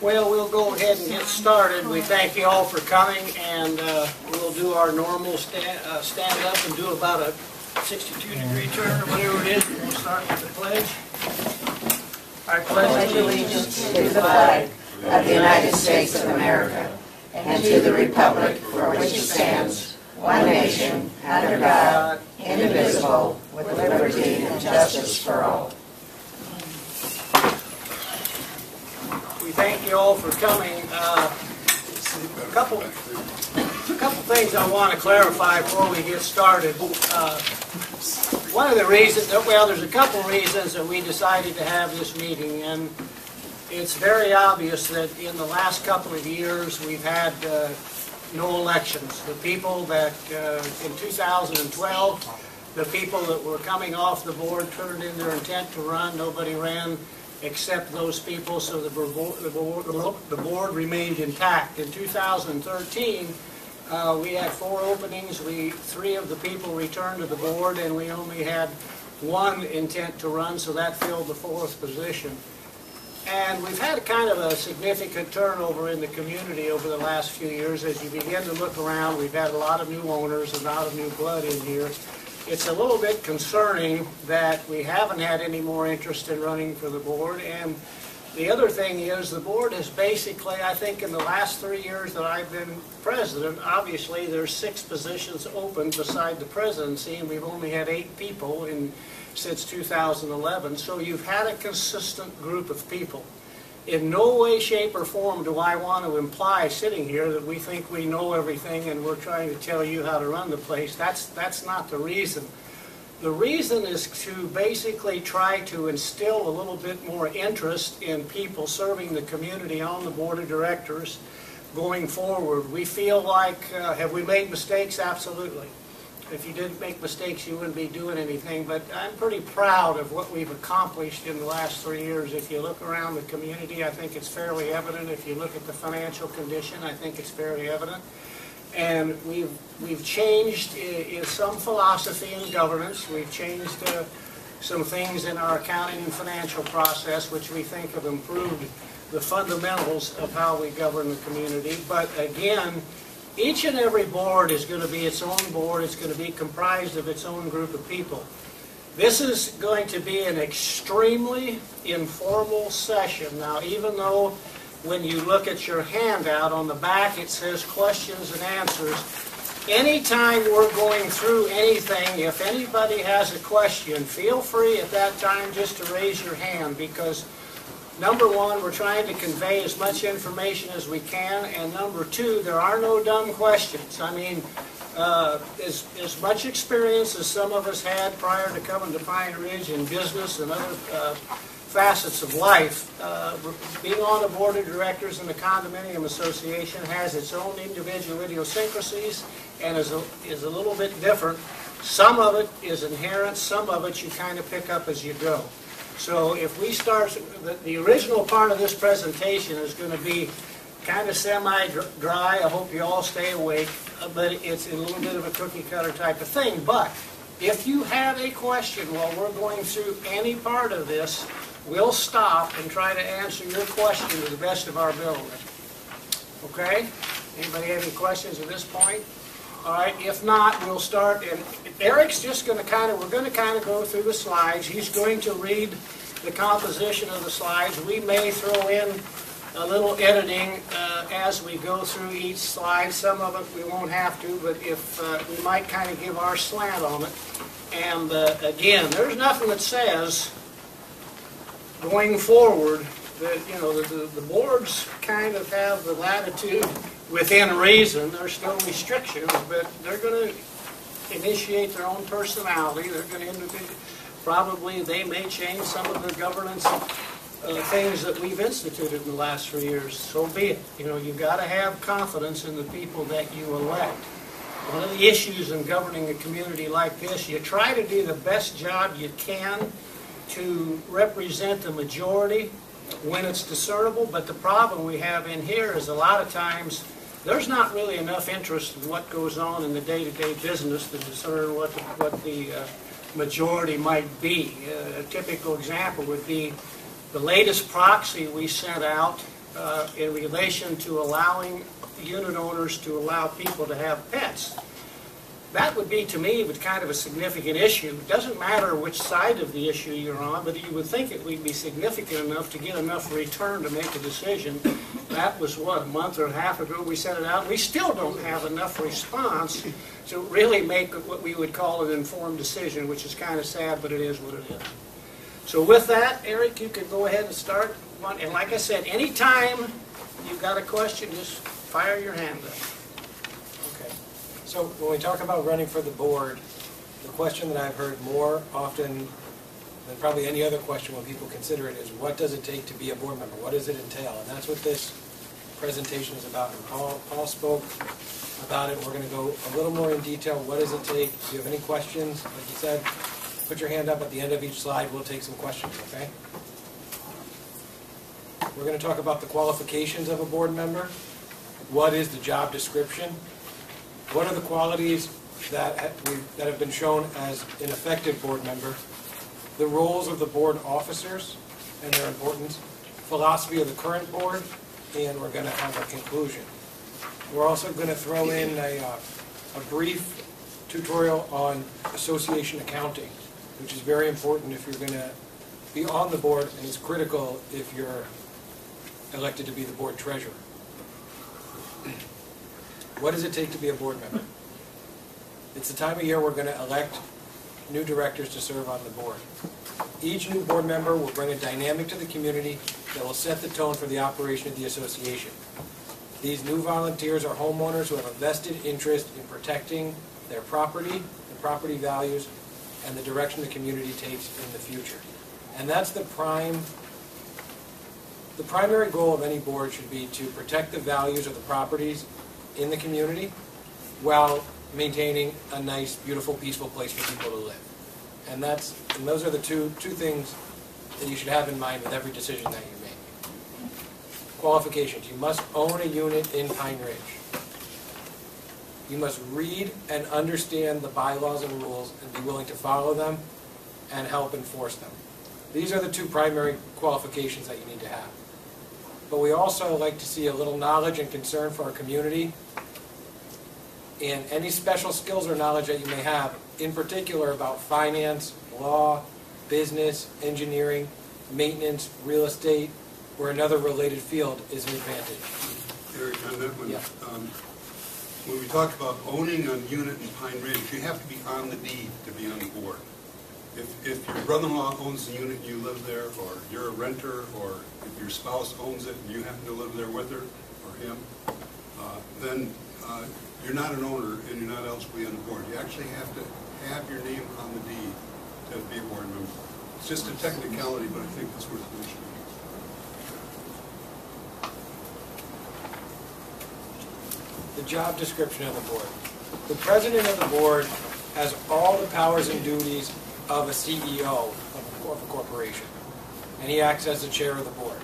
Well, we'll go ahead and get started. We thank you all for coming, and we'll do our normal stand up and do about a 62-degree turn or whatever it is. We'll start with the pledge. I pledge allegiance to the flag of the United States of America and to the republic for which it stands, one nation, under God, indivisible, with liberty and justice for all. We thank you all for coming. A couple things I want to clarify before we get started. One of the reasons, well, there's a couple reasons that we decided to have this meeting, and it's very obvious that in the last couple of years we've had no elections. The people that in 2012, the people that were coming off the board turned in their intent to run. Nobody ran except those people, so the board remained intact. In 2013, we had 4 openings. 3 of the people returned to the board, and we only had 1 intent to run, so that filled the 4th position. And we've had kind of a significant turnover in the community over the last few years. As you begin to look around, we've had a lot of new owners, a lot of new blood in here. It's a little bit concerning that we haven't had any more interest in running for the board. And the other thing is the board has basically, I think in the last 3 years that I've been president, obviously there's 6 positions open beside the presidency, and we've only had 8 people since 2011. So you've had a consistent group of people. In no way, shape, or form do I want to imply sitting here that we think we know everything and we're trying to tell you how to run the place. That's not the reason. The reason is to basically try to instill a little bit more interest in people serving the community on the board of directors going forward. We feel like, have we made mistakes? Absolutely. If you didn't make mistakes, you wouldn't be doing anything. But I'm pretty proud of what we've accomplished in the last 3 years. If you look around the community, I think it's fairly evident. If you look at the financial condition, I think it's fairly evident. And we've changed in some philosophy in governance. We've changed some things in our accounting and financial process, which we think have improved the fundamentals of how we govern the community. But again, each and every board is going to be its own board. It's going to be comprised of its own group of people. This is going to be an extremely informal session. Now, even though when you look at your handout on the back it says questions and answers, anytime we're going through anything, if anybody has a question, feel free at that time just to raise your hand, because number 1, we're trying to convey as much information as we can, and number 2, there are no dumb questions. I mean, as much experience as some of us had prior to coming to Pine Ridge in business and other facets of life, being on the board of directors in the condominium association has its own individual idiosyncrasies and is a little bit different. Some of it is inherent, some of it you kind of pick up as you go. So if we start, the original part of this presentation is going to be kind of semi-dry. I hope you all stay awake, but it's a little bit of a cookie-cutter type of thing. But if you have a question while we're going through any part of this, we'll stop and try to answer your question to the best of our ability. Okay? Anybody have any questions at this point? All right, if not, we'll start, and Eric's just going to we're going to go through the slides. He's going to read the composition of the slides. We may throw in a little editing as we go through each slide. Some of it we won't have to, but if we might kind of give our slant on it. And again, there's nothing that says going forward that, you know, the boards kind of have the latitude within reason. There's still restrictions, but they're going to initiate their own personality. They're going to probably they may change some of the governance things that we've instituted in the last 3 years. So be it. You know, you've got to have confidence in the people that you elect. One of the issues in governing a community like this, you try to do the best job you can to represent the majority when it's discernible, but the problem we have in here is a lot of times there's not really enough interest in what goes on in the day-to-day business to discern what the majority might be. A typical example would be the latest proxy we sent out in relation to allowing unit owners to allow people to have pets. That would be, to me, kind of a significant issue. It doesn't matter which side of the issue you're on, but you would think it would be significant enough to get enough return to make a decision. That was, what, a month or a half ago we sent it out. We still don't have enough response to really make what we would call an informed decision, which is kind of sad, but it is what it is. So with that, Eric, you can go ahead and start. And like I said, anytime you've got a question, just fire your hand up. So when we talk about running for the board, the question that I've heard more often than probably any other question when people consider it is, what does it take to be a board member? What does it entail? And that's what this presentation is about. And Paul spoke about it. We're going to go a little more in detail. What does it take? If you have any questions, like you said, put your hand up at the end of each slide. We'll take some questions, okay? We're going to talk about the qualifications of a board member. What is the job description? What are the qualities that have been shown as an effective board member? The roles of the board officers and their importance, philosophy of the current board, and we're going to have a conclusion. We're also going to throw in a brief tutorial on association accounting, which is very important if you're going to be on the board, and it's critical if you're elected to be the board treasurer. What does it take to be a board member? It's the time of year we're going to elect new directors to serve on the board. Each new board member will bring a dynamic to the community that will set the tone for the operation of the association. These new volunteers are homeowners who have a vested interest in protecting their property, the property values, and the direction the community takes in the future. And that's the primary goal of any board should be to protect the values of the properties in the community while maintaining a nice, beautiful, peaceful place for people to live. And those are the two things that you should have in mind with every decision that you make. Qualifications. You must own a unit in Pine Ridge. You must read and understand the bylaws and rules and be willing to follow them and help enforce them. These are the two primary qualifications that you need to have. But we also like to see a little knowledge and concern for our community and any special skills or knowledge that you may have, in particular about finance, law, business, engineering, maintenance, real estate, or another related field is an advantage. Eric, on that one, yeah. When we talk about owning a unit in Pine Ridge, you have to be on the deed to be on the board. If your brother-in-law owns the unit and you live there, or you're a renter, or if your spouse owns it and you happen to live there with her or him, then you're not an owner and you're not eligible to be on the board. You actually have to have your name on the deed to be a board member. It's just a technicality, but I think it's worth mentioning. The job description of the board. The president of the board has all the powers and duties of a CEO of a corporation, and he acts as the chair of the board.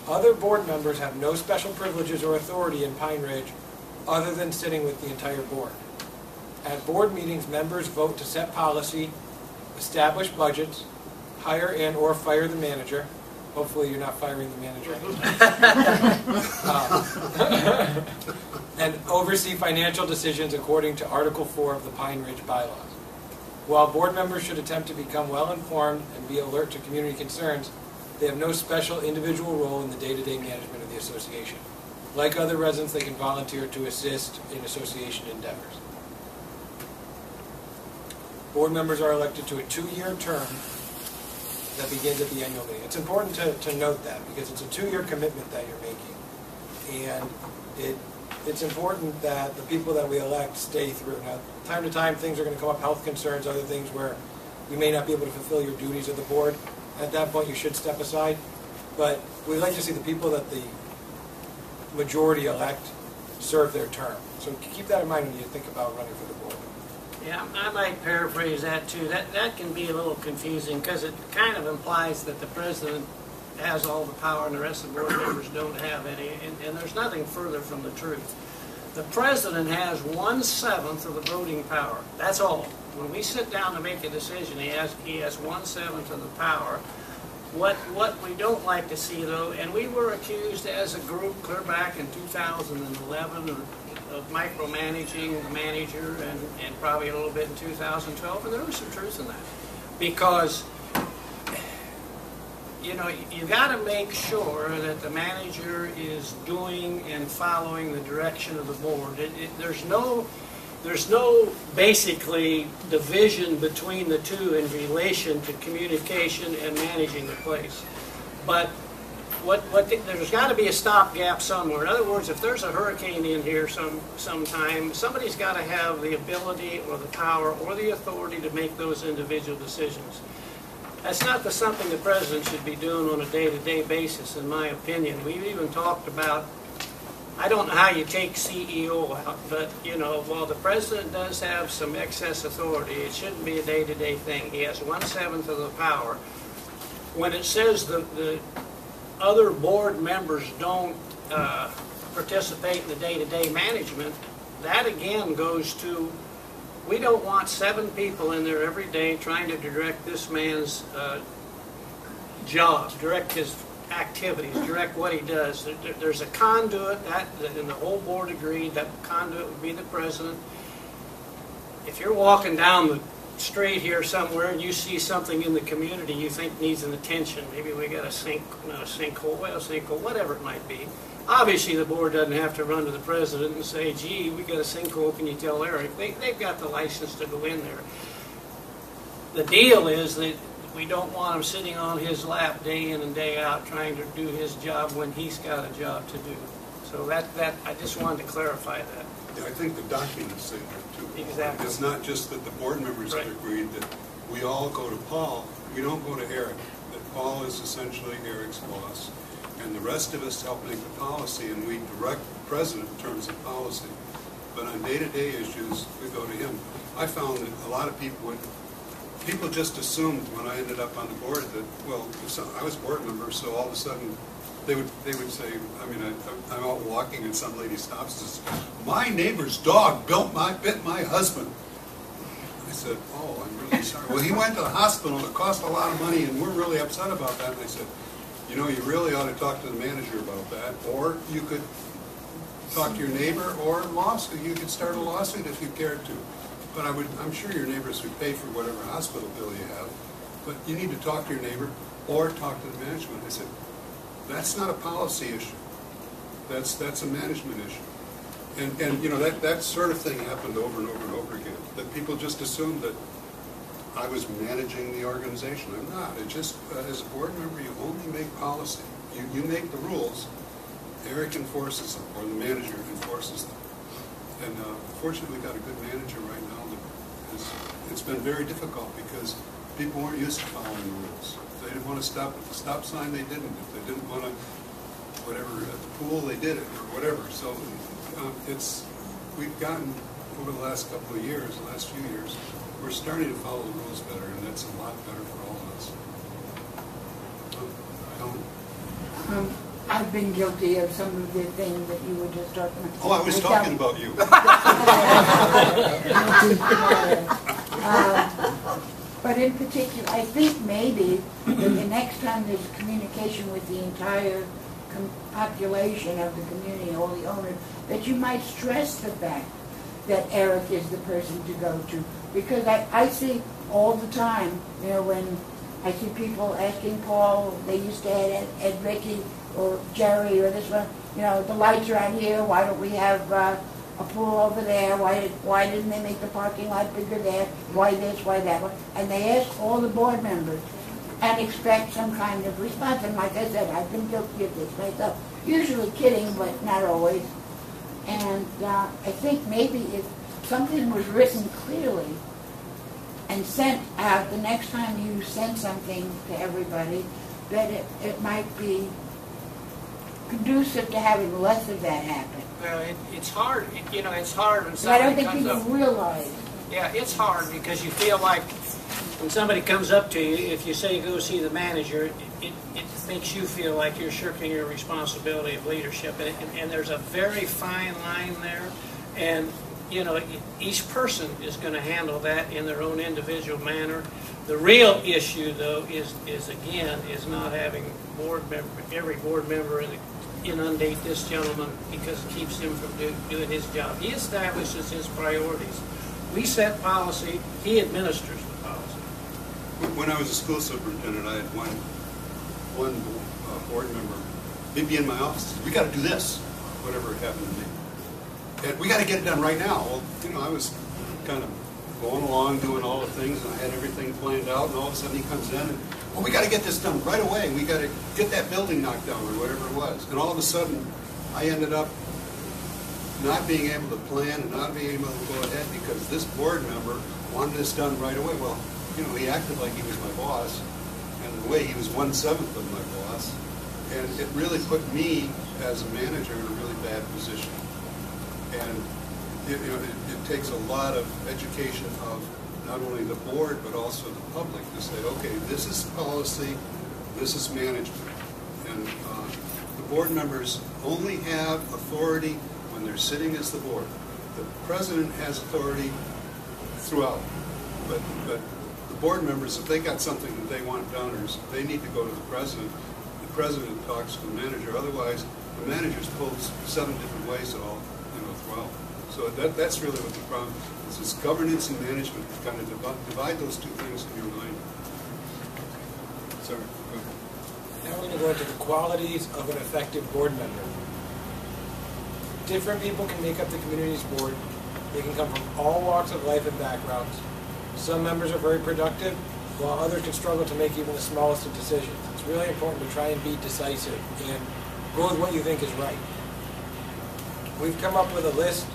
Other board members have no special privileges or authority in Pine Ridge other than sitting with the entire board. At board meetings, members vote to set policy, establish budgets, hire and or fire the manager. Hopefully you're not firing the manager. And oversee financial decisions according to Article 4 of the Pine Ridge bylaws. While board members should attempt to become well-informed and be alert to community concerns, they have no special individual role in the day-to-day management of the association. Like other residents, they can volunteer to assist in association endeavors. Board members are elected to a 2-year term that begins at the annual meeting. It's important to note that because it's a 2-year commitment that you're making. And it's important that the people that we elect stay through. Now, time to time, things are going to come up, health concerns, other things where you may not be able to fulfill your duties of the board. At that point, you should step aside. But we like to see the people that the majority elect serve their term. So keep that in mind when you think about running for the board. Yeah, I might paraphrase that too. That can be a little confusing because it kind of implies that the president has all the power and the rest of the board members don't have any, and there's nothing further from the truth. The president has 1/7 of the voting power. That's all. When we sit down to make a decision, he has 1/7 of the power. What we don't like to see, though, and we were accused as a group clear back in 2011 of micromanaging the manager, and probably a little bit in 2012, and there was some truth in that. Because, you know, you got to make sure that the manager is doing and following the direction of the board. There's no basically division between the two in relation to communication and managing the place. But there's got to be a stopgap somewhere. In other words, if there's a hurricane in here sometime, somebody's got to have the ability or the power or the authority to make those individual decisions. That's not something the president should be doing on a day-to-day basis, in my opinion. We've even talked about, I don't know how you take CEO out, but, you know, while the president does have some excess authority, it shouldn't be a day-to-day thing. He has 1/7 of the power. When it says the other board members don't participate in the day-to-day management, that again goes to, we don't want 7 people in there every day trying to direct this man's job, direct his activities, direct what he does. There's a conduit, and the whole board agreed that conduit would be the president. If you're walking down the street here somewhere and you see something in the community you think needs an attention, maybe we got a sinkhole, whatever it might be. Obviously the board doesn't have to run to the president and say, gee, we got a sinkhole, can you tell Eric? They've got the license to go in there. The deal is that we don't want him sitting on his lap day in and day out trying to do his job when he's got a job to do. So that I just wanted to clarify that. Yeah, I think the documents say that too. Exactly. It's not just that the board members have agreed that we all go to Paul, we don't go to Eric. That Paul is essentially Eric's boss, and the rest of us help make the policy, and we direct the president in terms of policy. But on day-to-day issues, we go to him. I found that a lot of people just assumed when I ended up on the board that, well, I was a board member, so all of a sudden they would say, I mean, I'm out walking and some lady stops and says, my neighbor's dog bit my husband. I said, oh, I'm really sorry. Well, he went to the hospital, it cost a lot of money, and we're really upset about that. And I said, you know, you really ought to talk to the manager about that, or you could talk to your neighbor, or lawsuit. You could start a lawsuit if you cared to. But I'm sure your neighbors would pay for whatever hospital bill you have. But you need to talk to your neighbor or talk to the management. I said, that's not a policy issue. That's a management issue. And you know, that sort of thing happened over and over and over again. That people just assumed that I was managing the organization. I'm not. It just, as a board member, you only make policy. You make the rules. Eric enforces them, or the manager enforces them. And fortunately, we've got a good manager right now. It's been very difficult because people weren't used to following the rules. If they didn't want to stop at the stop sign, they didn't. If they didn't want to, whatever, at the pool, they did it, or whatever. So we've gotten, over the last couple of years, the last few years, we're starting to follow the rules better, and that's a lot better for all of us. I've been guilty of some of the things that you were just talking about. Oh, I was talking about you. But in particular, I think maybe that the next time there's communication with the entire population of the community, all the owners, that you might stress the fact that Eric is the person to go to. Because I see all the time, you know, when I see people asking Paul, they used to add Ed Ricky or Jerry or this one, you know, the lights are out here, why don't we have a pool over there, why didn't they make the parking lot bigger there, why this, why that one, and they ask all the board members and expect some kind of response. And like I said, I've been guilty of this myself, usually kidding, but not always. And I think maybe if something was written clearly and sent out the next time you send something to everybody, that it might be conducive to having less of that happen. It's hard, you know, it's hard when So I don't somebody think comes people up. realize. Yeah, it's hard because you feel like when somebody comes up to you, if you say go see the manager, it makes you feel like you're shirking your responsibility of leadership. And there's a very fine line there. And you know, each person is going to handle that in their own individual manner. The real issue, though, is not having every board member inundate this gentleman because it keeps him from doing his job. He establishes his priorities. We set policy, he administers the policy. When I was a school superintendent, I had one board member, he'd be in my office, we got to do this, whatever it happened to be. And we got to get it done right now. Well, you know, I was kind of going along, doing all the things, and I had everything planned out, and all of a sudden he comes in and, well, we got to get this done right away. We got to get that building knocked down or whatever it was. And all of a sudden, I ended up not being able to plan and not being able to go ahead because this board member wanted this done right away. Well, you know, he acted like he was my boss, and in a way, he was 1/7 of my boss. And it really put me, as a manager, in a really bad position. And it takes a lot of education of not only the board, but also the public to say, okay, this is policy, this is management. And the board members only have authority when they're sitting as the board. The president has authority throughout. But the board members, if they got something that they want done, or they need to go to the president talks to the manager. Otherwise, the manager's told 7 different ways all, you know, throughout. So that's really what the problem is. It's governance and management. Kind of divide those two things in your mind. Sorry. Go ahead. Now we're going to go into the qualities of an effective board member. Different people can make up the community's board. They can come from all walks of life and backgrounds. Some members are very productive, while others can struggle to make even the smallest of decisions. It's really important to try and be decisive and go with what you think is right. We've come up with a list.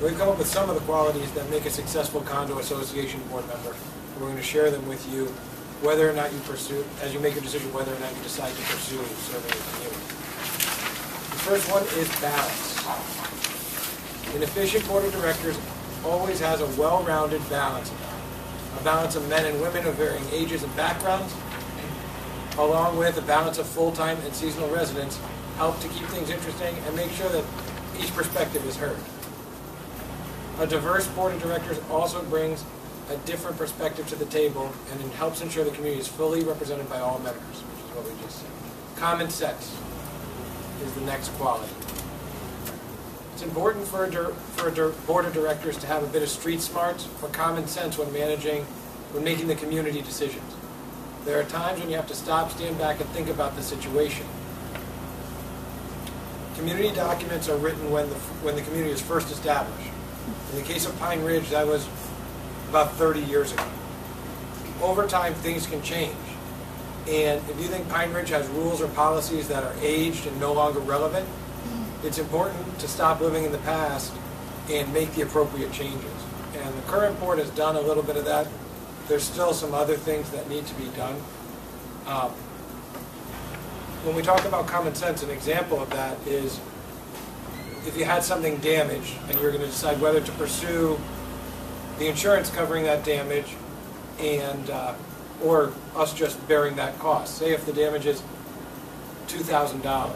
We've come up with some of the qualities that make a successful condo association board member. We're going to share them with you, whether or not you pursue, as you make your decision, whether or not you decide to pursue serving the community. The first one is balance. An efficient board of directors always has a well-rounded balance. A balance of men and women of varying ages and backgrounds, along with a balance of full-time and seasonal residents, help to keep things interesting and make sure that each perspective is heard. A diverse board of directors also brings a different perspective to the table and it helps ensure the community is fully represented by all members, which is what we just said. Common sense is the next quality. It's important for a board of directors to have a bit of street smarts or common sense when making the community decisions. There are times when you have to stop, stand back, and think about the situation. Community documents are written when the community is first established. In the case of Pine Ridge, that was about 30 years ago. Over time, things can change. And if you think Pine Ridge has rules or policies that are aged and no longer relevant, it's important to stop living in the past and make the appropriate changes. And the current board has done a little bit of that. There's still some other things that need to be done. When we talk about common sense, an example of that is if you had something damaged and you're going to decide whether to pursue the insurance covering that damage and or us just bearing that cost. Say if the damage is $2,000.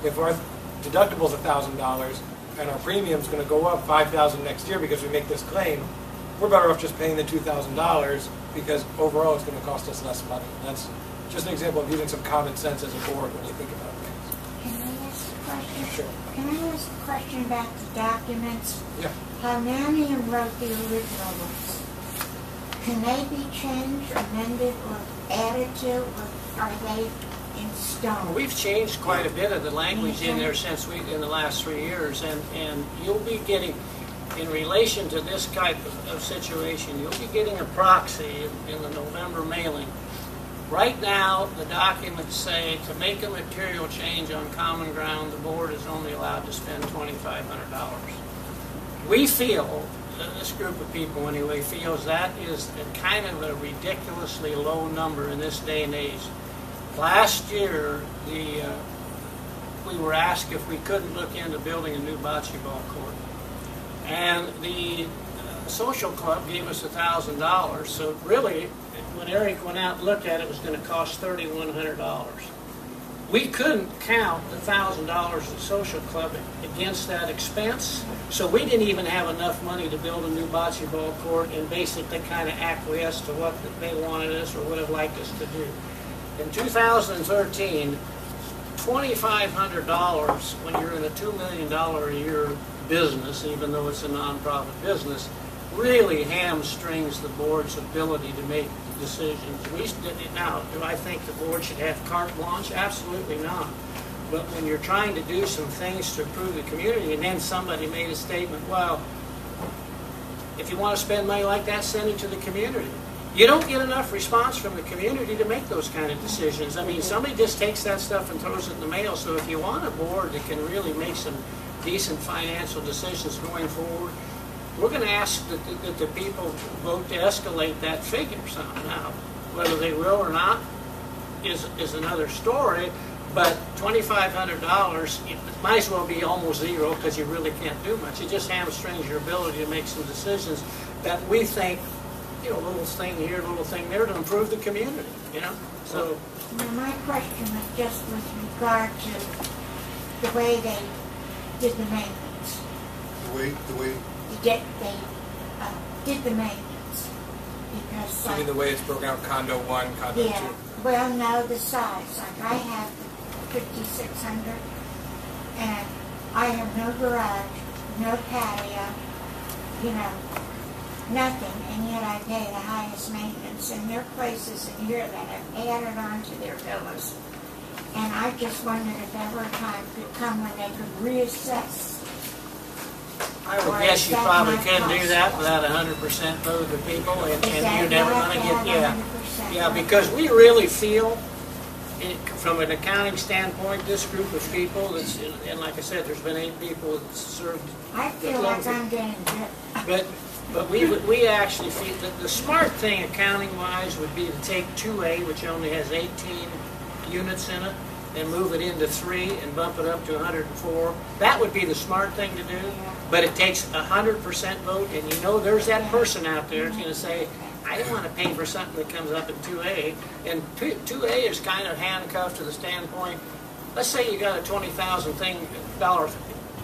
If our deductible is $1,000 and our premium is going to go up $5,000 next year because we make this claim, we're better off just paying the $2,000 because overall it's going to cost us less money. That's just an example of using some common sense as a board when you think about things. Can I ask a question? Sure. Can I ask a question about the documents? Yeah. How Mannion wrote the original ones. Can they be changed, amended, or added to, or are they in stone? We've changed quite a bit of the language in there in the last 3 years, and you'll be getting, in relation to this type of situation, you'll be getting a proxy in the November mailing. Right now, the documents say to make a material change on common ground, the board is only allowed to spend $2,500. We feel, this group of people anyway, feels that is kind of a ridiculously low number in this day and age. Last year, we were asked if we couldn't look into building a new bocce ball court. And the social club gave us $1,000, so really, when Eric went out and looked at it, it was going to cost $3,100. we couldn't count the $1,000 of social club against that expense, so we didn't even have enough money to build a new bocce ball court and basically kind of acquiesce to what they wanted us or would have liked us to do. In 2013, $2,500 when you're in a $2 million a year business, even though it's a nonprofit business, really hamstrings the board's ability to make decisions. Now, do I think the board should have carte blanche? Absolutely not. But when you're trying to do some things to improve the community, and then somebody made a statement, well, if you want to spend money like that, send it to the community. You don't get enough response from the community to make those kind of decisions. I mean, somebody just takes that stuff and throws it in the mail. So if you want a board that can really make some decent financial decisions going forward, we're going to ask that the people vote to escalate that figure somehow. Whether they will or not is another story, but $2,500, it might as well be almost zero because you really can't do much. It just hamstrings your ability to make some decisions that we think, you know, little thing here, little thing there to improve the community, you know? So. Now, my question was just with regard to the way they did the maintenance. The way They did the maintenance, because You mean the way it's broken out, condo 1, condo 2? yeah, well, no, the size. Like I have 5,600, and I have no garage, no patio, you know, nothing, and yet I pay the highest maintenance. And there are places in here that have added on to their villas, and I just wondered if ever a time could come when they could reassess. I would guess you probably couldn't do that without 100% vote of the people, and you're never going to get, yeah, because we really feel, from an accounting standpoint, this group of people, that's, and like I said, there's been 8 people that served. I feel like I'm getting good. But we actually feel that the smart thing accounting-wise would be to take 2A, which only has 18 units in it, and move it into 3 and bump it up to 104. That would be the smart thing to do. But it takes 100% vote, and you know there's that person out there that's going to say, I don't want to pay for something that comes up in 2A. And 2A is kind of handcuffed to the standpoint, let's say you got a $20,000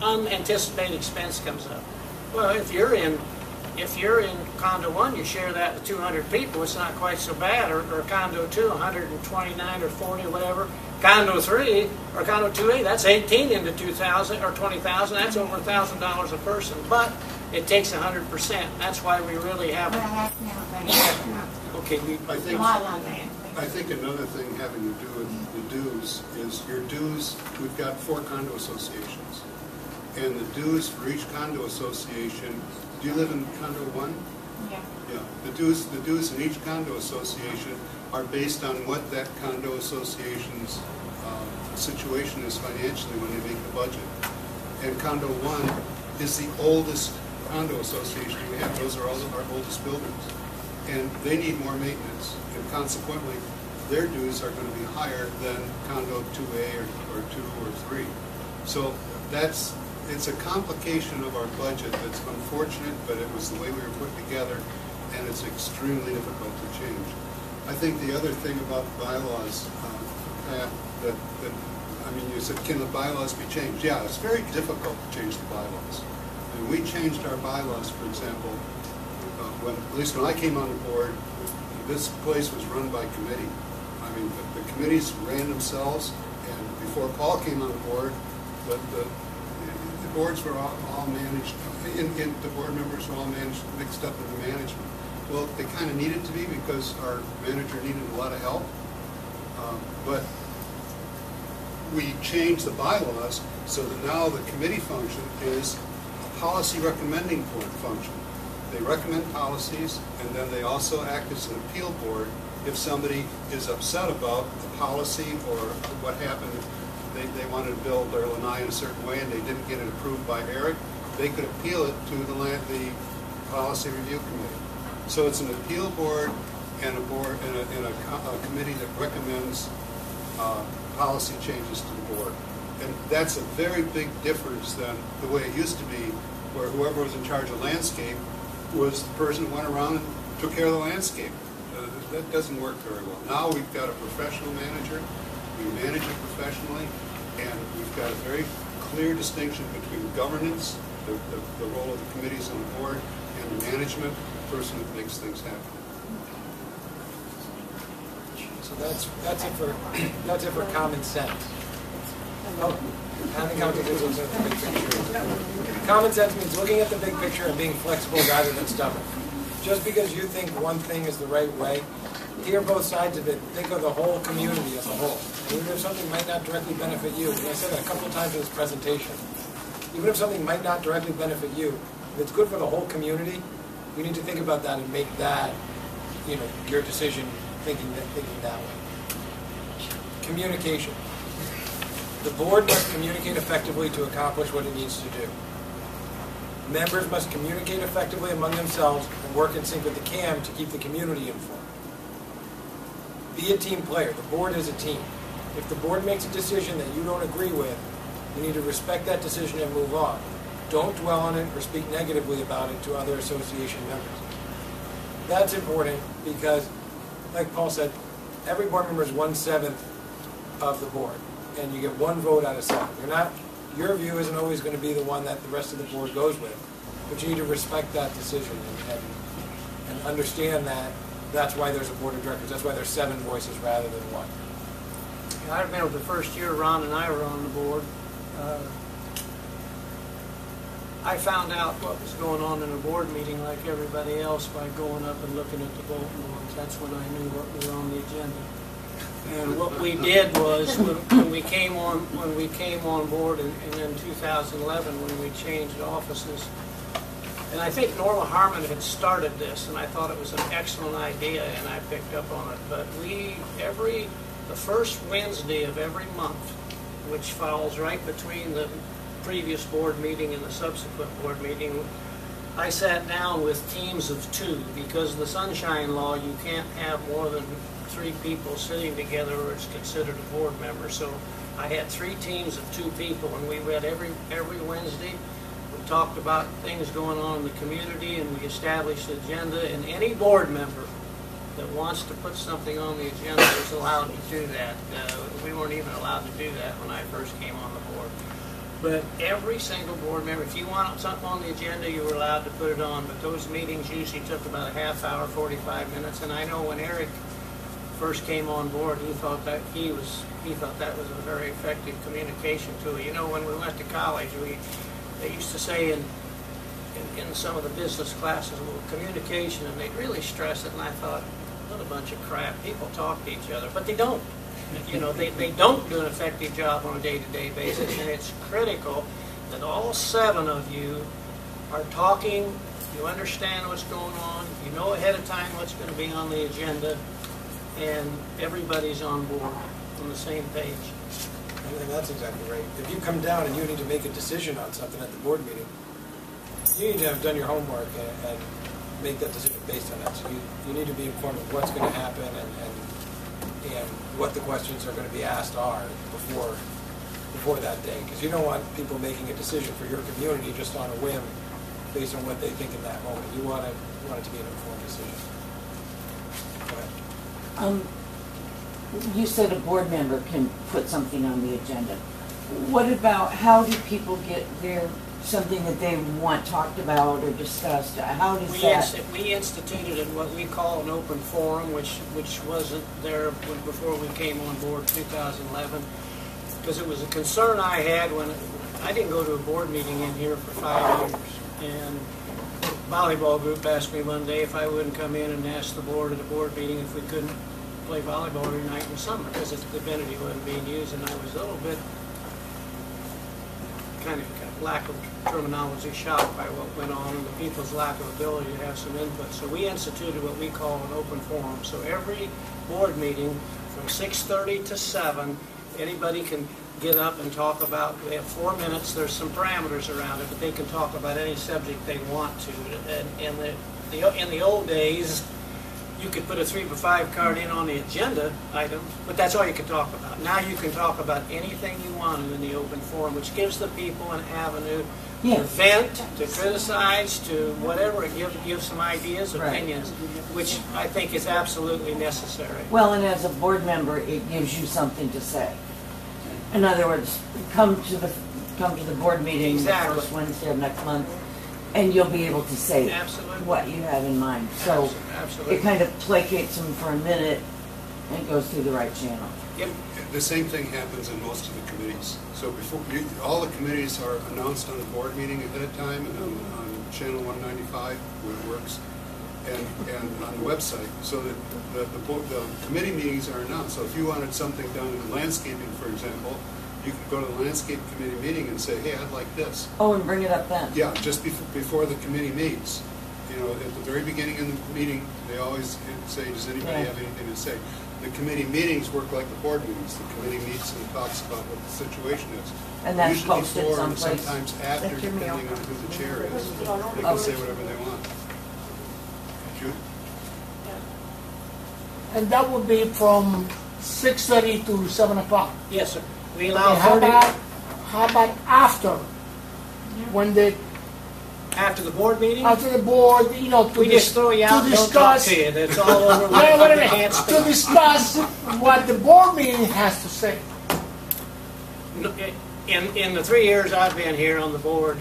unanticipated expense comes up. Well, if you're in condo 1, you share that with 200 people, it's not quite so bad, or condo 2, 129 or 40 or whatever. Condo 3 or condo 2A, that's 18 into 2,000 or 20,000. That's over $1,000 a person. But it takes 100%. That's why we really have. Well, that's now, Okay, I think another thing having to do with the dues is your dues. We've got 4 condo associations, and the dues for each condo association. Do you live in condo 1? Yeah. Yeah. The dues in each condo association are based on what that condo association's situation is financially when they make the budget. And condo 1 is the oldest condo association we have. Those are all of our oldest buildings. And they need more maintenance. And consequently, their dues are going to be higher than condo 2A or 2 or 3. So it's a complication of our budget that's unfortunate, but it was the way we were put together, and it's extremely difficult to change. I think the other thing about the bylaws, I mean, you said, can the bylaws be changed? Yeah, it's very difficult to change the bylaws. I mean, we changed our bylaws, for example, at least when I came on the board, this place was run by committee. I mean, the committees ran themselves, and before Paul came on the board, the boards were all managed, the board members were all managed, mixed up in the management. Well, they kind of needed to be because our manager needed a lot of help. But we changed the bylaws so that now the committee function is a policy recommending board function. They recommend policies, and then they also act as an appeal board if somebody is upset about the policy or what happened. They wanted to build their lanai in a certain way and they didn't get it approved by Eric. They could appeal it to the policy review committee. So it's an appeal board and a committee that recommends policy changes to the board. And that's a very big difference than the way it used to be, where whoever was in charge of landscape was the person who went around and took care of the landscape. That doesn't work very well. Now we've got a professional manager. We manage it professionally. professionally, and we've got a very clear distinction between governance, the role of the committees on the board, and management, the person that makes things happen. So that's it for common sense. Oh, having conversations looking at the big picture. Common sense means looking at the big picture and being flexible rather than stubborn. Just because you think one thing is the right way, hear both sides of it. Think of the whole community as a whole. And even if something might not directly benefit you, and I said that a couple of times in this presentation, even if something might not directly benefit you, if it's good for the whole community, you need to think about that and make that, your decision thinking that way. Communication. The board must communicate effectively to accomplish what it needs to do. Members must communicate effectively among themselves and work in sync with the CAM to keep the community informed. Be a team player. The board is a team. If the board makes a decision that you don't agree with, you need to respect that decision and move on. Don't dwell on it or speak negatively about it to other association members. That's important because, like Paul said, every board member is 1/7 of the board, and you get one vote out of 7. Your view isn't always going to be the one that the rest of the board goes with, but you need to respect that decision and understand that that's why there's a board of directors. That's why there's 7 voices rather than 1. I remember the first year Ron and I were on the board. I found out what was going on in a board meeting like everybody else by going up and looking at the bulletin boards. That's when I knew what was on the agenda. And what we did was when we came on board in 2011 when we changed offices, and I think Norma Harmon had started this, and I thought it was an excellent idea, and I picked up on it. But the first Wednesday of every month, which falls right between the previous board meeting and the subsequent board meeting, I sat down with teams of 2 because the Sunshine Law, you can't have more than 3 people sitting together or it's considered a board member. So I had 3 teams of 2 people, and we read every Wednesday. We talked about things going on in the community, and we established an agenda, and any board member that wants to put something on the agenda is allowed to do that. We weren't even allowed to do that when I first came on the board. But every single board member, if you wanted something on the agenda, you were allowed to put it on. But those meetings usually took about a half hour, 45 minutes. And I know when Eric first came on board, he thought that was a very effective communication tool. When we went to college, they used to say in some of the business classes, well, communication, and they'd really stress it. And I thought, what a bunch of crap. People talk to each other, but they don't. They don't do an effective job on a day-to-day basis, and it's critical that all 7 of you are talking, you understand what's going on, you know ahead of time what's going to be on the agenda, and everybody's on board, on the same page. And that's exactly right. If you come down and you need to make a decision on something at the board meeting, you need to have done your homework and make that decision based on that. So you need to be informed of what's going to happen and what the questions are going to be asked are before that day. Because you don't want people making a decision for your community just on a whim based on what they think in that moment. You want it to be an informed decision. Go ahead. You said a board member can put something on the agenda. What about, how do people get something that they want talked about or discussed? How does we instituted what we call an open forum, which wasn't there before we came on board in 2011, because it was a concern I had when I didn't go to a board meeting in here for 5 years, and the volleyball group asked me one day if I wouldn't come in and ask the board at a board meeting if we couldn't play volleyball every night in the summer because the divinity wasn't being used, and I was a little bit kind of lack of terminology shocked by what went on and the people's lack of ability to have some input. So we instituted what we call an open forum. So every board meeting from 6:30 to 7, anybody can get up and talk about, we have 4 minutes, there's some parameters around it, but they can talk about any subject they want to. And in the old days, you could put a 3-by-5 card in on the agenda item, but that's all you could talk about. Now you can talk about anything you want in the open forum, which gives the people an avenue to vent, to criticize, to whatever, give some ideas, opinions, which I think is absolutely necessary. Well, and as a board member, it gives you something to say. In other words, come to the board meeting the Exactly. first Wednesday of next month, and you'll be able to say Absolutely. what you have in mind. So Absolutely. it kind of placates them for a minute and goes through the right channel. Yep. The same thing happens in most of the committees. So all the committees are announced on the board meeting ahead of time and on Channel 195, where it works, and on the website, so that the committee meetings are announced. So if you wanted something done in landscaping, for example, you could go to the landscape committee meeting and say, hey, I'd like this. Oh, and bring it up then. Yeah, just before the committee meets. You know, at the very beginning of the meeting, they always say, does anybody have anything to say? The committee meetings work like the board meetings. The committee meets and talks about what the situation is. And that's Usually posted before and someplace. sometimes after, That's your meal. depending on who the chair is. They can say whatever they want. Jude? And that would be from 6:30 to 7 o'clock. Yes, sir. We Okay, allow how 30, about after? When they, after the board meeting, after the board, you know, to we just throw you out to and don't talk discuss. to you. That's all over with. Wait a You minute, can't to speak. discuss what the board meeting has to say. In the 3 years I've been here on the board,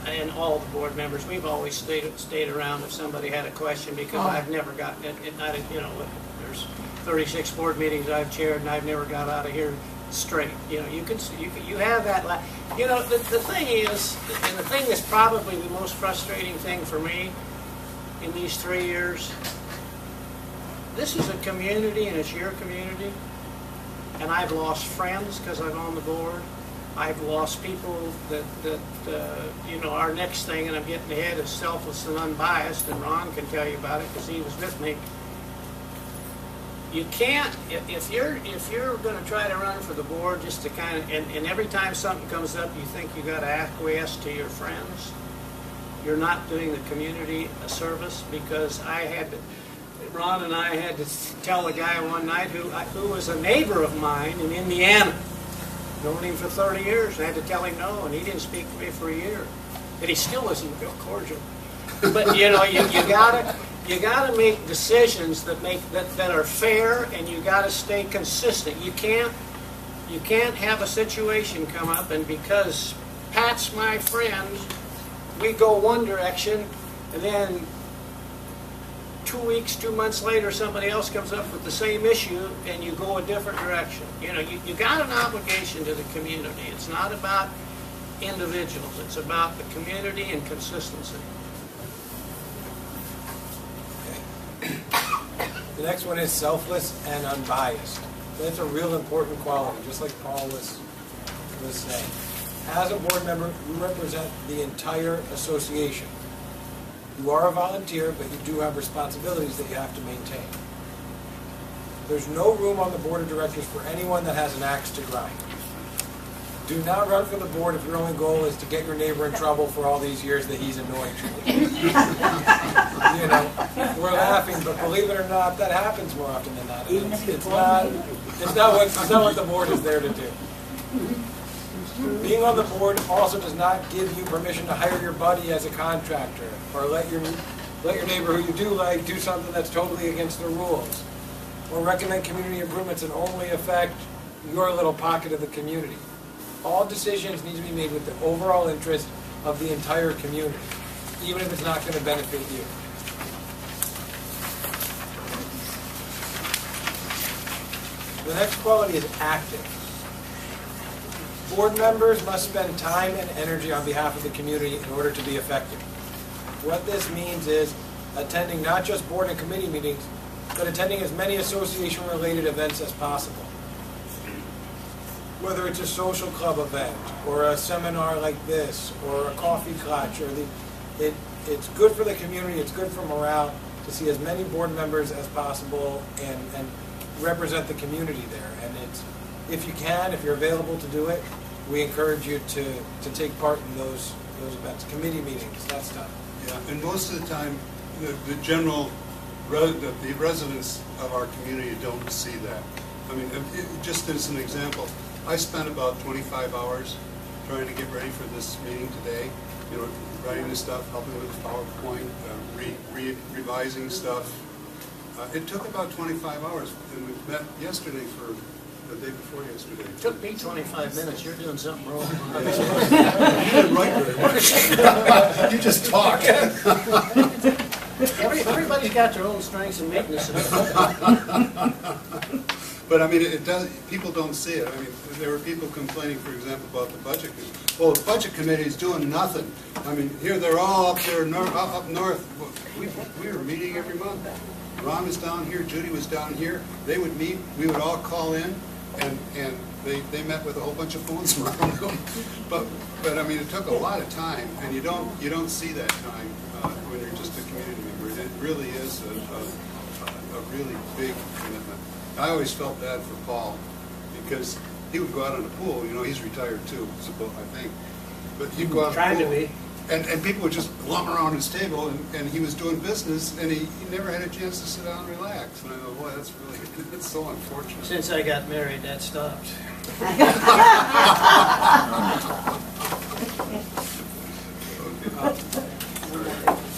and all the board members, we've always stayed around if somebody had a question, because Oh. I've never gotten it. There's 36 board meetings I've chaired, and I've never got out of here straight. You know, you have that. The thing is, and the thing that's probably the most frustrating thing for me in these 3 years, this is a community, and it's your community. And I've lost friends because I'm on the board. I've lost people that our next thing, and I'm getting ahead, is selfless and unbiased, and Ron can tell you about it because he was with me. You can't, if you're going to try to run for the board just to kind of, and every time something comes up you think you got to acquiesce to your friends, you're not doing the community a service, because Ron and I had to tell a guy one night who was a neighbor of mine in Indiana, known him for 30 years, and I had to tell him no, and he didn't speak to me for a year. And he still isn't real cordial. But you gotta make decisions that are fair, and you gotta stay consistent. You can't have a situation come up, and because Pat's my friend, we go one direction, and then 2 months later, somebody else comes up with the same issue, and you go a different direction. You got an obligation to the community. It's not about individuals. It's about the community and consistency. The next one is selfless and unbiased. That's a real important quality, just like Paul was saying. As a board member, you represent the entire association. You are a volunteer, but you do have responsibilities that you have to maintain. There's no room on the board of directors for anyone that has an axe to grind. Do not run for the board if your only goal is to get your neighbor in trouble for all these years that he's annoyed you. We're laughing, but believe it or not, that happens more often than not. It's not what the board is there to do. Being on the board also does not give you permission to hire your buddy as a contractor, or let your neighbor who you do like do something that's totally against the rules, or recommend community improvements that only affect your little pocket of the community. All decisions need to be made with the overall interest of the entire community, even if it's not going to benefit you. The next quality is active. Board members must spend time and energy on behalf of the community in order to be effective. What this means is attending not just board and committee meetings, but attending as many association-related events as possible. Whether it's a social club event, or a seminar like this, or a coffee clutch, it's good for the community, it's good for morale to see as many board members as possible and represent the community there. And if you can, if you're available to do it, we encourage you to take part in those events, committee meetings, that stuff. Yeah, and most of the time, the residents of our community don't see that. I mean, just as an example, I spent about 25 hours trying to get ready for this meeting today. Writing this stuff, helping with PowerPoint, revising stuff. It took about 25 hours, and we met yesterday for the day before yesterday. Took me 25 minutes, you're doing something wrong. You didn't write very much. You just talked. Everybody's got their own strengths and weaknesses. But I mean, it does, people don't see it. I mean, there were people complaining, for example, about the budget committee. Well, the budget committee is doing nothing. I mean, here they're all up there, up north. We were meeting every month. Ron was down here, Judy was down here. They would meet, we would all call in, and they met with a whole bunch of phones around them. But I mean, it took a lot of time, and you don't see that time when you're just a community member. It really is a really big commitment. I always felt bad for Paul, because he would go out on the pool. You know, he's retired too, I think. But he'd go out on the pool. Trying to be. And people would just glum around his table, and he was doing business, and he never had a chance to sit down and relax. And I go, boy, that's so unfortunate. Since I got married, that stopped.